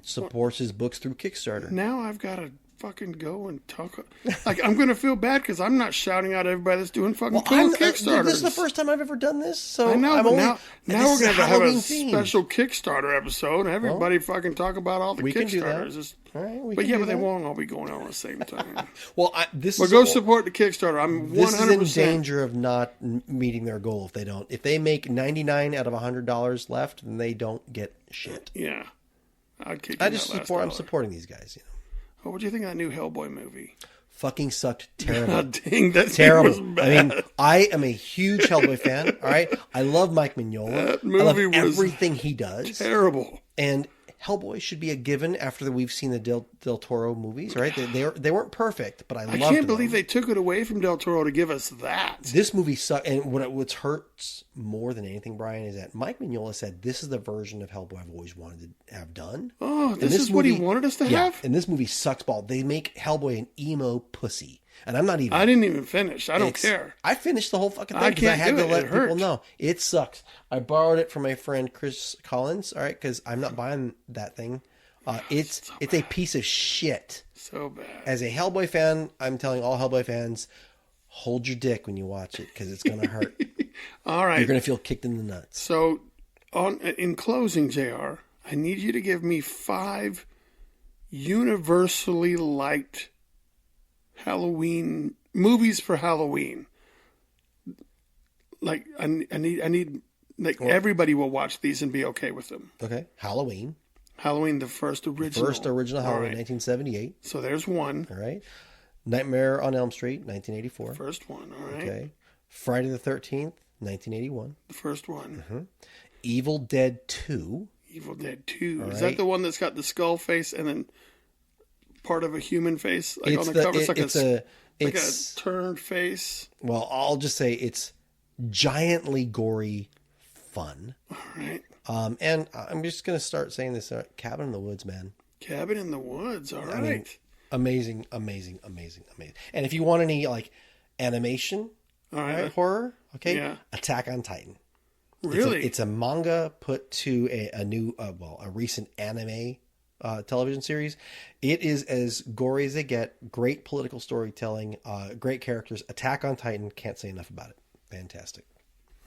supports his books through Kickstarter. Now I've got to fucking go and talk. Like, I'm going to feel bad because I'm not shouting out everybody that's doing fucking cool Kickstarters. This is the first time I've ever done this. So I know. Now we're going to have a theme. special Kickstarter episode and everybody fucking talk about all the Kickstarters. All right, but they won't all be going on at the same time. Well, go support the Kickstarter. I'm 100%. This is in danger of not meeting their goal if they don't. If they make 99 out of $100 left, then they don't get shit. Yeah, I'm supporting these guys. Oh, what do you think of that new Hellboy movie? Fucking sucked terrible. God dang, that terrible. Was bad. I mean, I am a huge Hellboy fan. All right, I love Mike Mignola. That movie I love everything he does. Terrible. And Hellboy should be a given after we've seen the Del Toro movies, right? They weren't perfect, but I loved them. I can't believe they took it away from Del Toro to give us that. This movie sucked, and what hurts more than anything, Brian, is that Mike Mignola said this is the version of Hellboy I've always wanted to have done. Oh, this is what he wanted us to have? And this movie sucks ball. They make Hellboy an emo pussy. And I didn't even finish. I don't care. I finished the whole fucking thing because I had to let people know. It sucks. I borrowed it from my friend Chris Collins, all right, because I'm not buying that thing. It's a piece of shit. So bad. As a Hellboy fan, I'm telling all Hellboy fans, hold your dick when you watch it because it's going to hurt. All right. You're going to feel kicked in the nuts. So, in closing, JR, I need you to give me 5 universally liked Halloween movies for Halloween. Like I need everybody will watch these and be okay with them. Okay. Halloween, the first original Halloween, 1978. So there's one. All right. Nightmare on Elm Street, 1984. First one. All right. Okay. Friday the 13th, 1981. The first one. Mm-hmm. Evil Dead 2. Evil Dead 2. All Is right. that the one that's got the skull face and then part of a human face, like on the cover? It's a turned face. Well, I'll just say it's giantly gory fun. All right. And I'm just gonna start saying this: Cabin in the Woods, man. Cabin in the Woods. All right. Mean, amazing. And if you want any like animation, all right, horror, okay, Attack on Titan. Really, it's a manga put to a new, a recent anime. Television series. It is as gory as they get. Great political storytelling, great characters. Attack on Titan, can't say enough about it. Fantastic.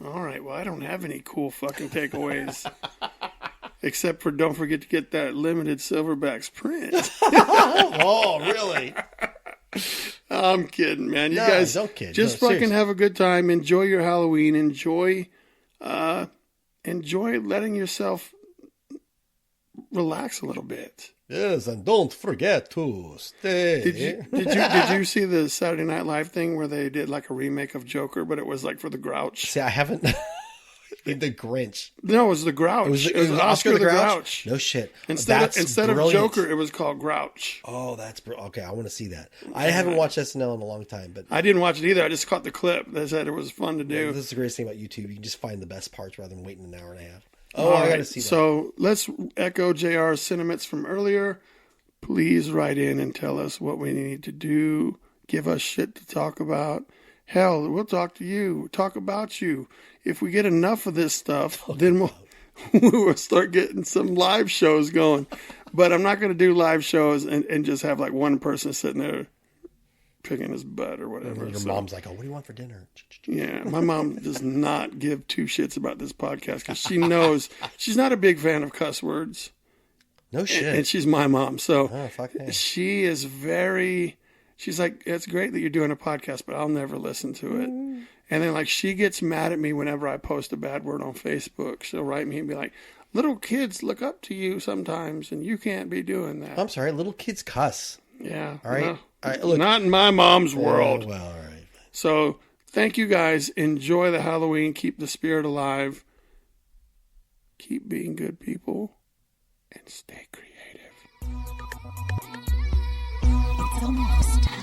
All right, well, I don't have any cool fucking takeaways except for don't forget to get that limited Silverbacks print. Oh, really? I'm kidding, man. You guys don't kid. Just fucking seriously. Have a good time. Enjoy your Halloween. Enjoy letting yourself relax a little bit. Yes, and don't forget to stay. Did you see the Saturday Night Live thing where they did like a remake of Joker, but it was like for the Grouch? See, I haven't. The Grinch. No, it was the Grouch. It was Oscar the Grouch? No shit. Instead of Joker, it was called Grouch. Oh, that's okay. I want to see that. I haven't watched SNL in a long time, but I didn't watch it either. I just caught the clip. They said it was fun to do. This is the greatest thing about YouTube. You can just find the best parts rather than waiting an hour and a half. Oh, I got to see that. So let's echo JR's sentiments from earlier. Please write in and tell us what we need to do. Give us shit to talk about. Hell, we'll talk to you. Talk about you. If we get enough of this stuff, then we'll start getting some live shows going. But I'm not going to do live shows and just have like one person sitting there picking his butt or whatever. Your mom's like, oh, what do you want for dinner? Yeah, my mom does not give two shits about this podcast because she knows she's not a big fan of cuss words. No shit. And she's my mom. So fuck yeah. She is very... She's like, it's great that you're doing a podcast, but I'll never listen to it. And then, like, she gets mad at me whenever I post a bad word on Facebook. She'll write me and be like, little kids look up to you sometimes, and you can't be doing that. I'm sorry, little kids cuss. Yeah. All right. No, All right, look. Not in my mom's world. Well, all right. So, thank you guys. Enjoy the Halloween. Keep the spirit alive. Keep being good people. And stay creative. It's almost time.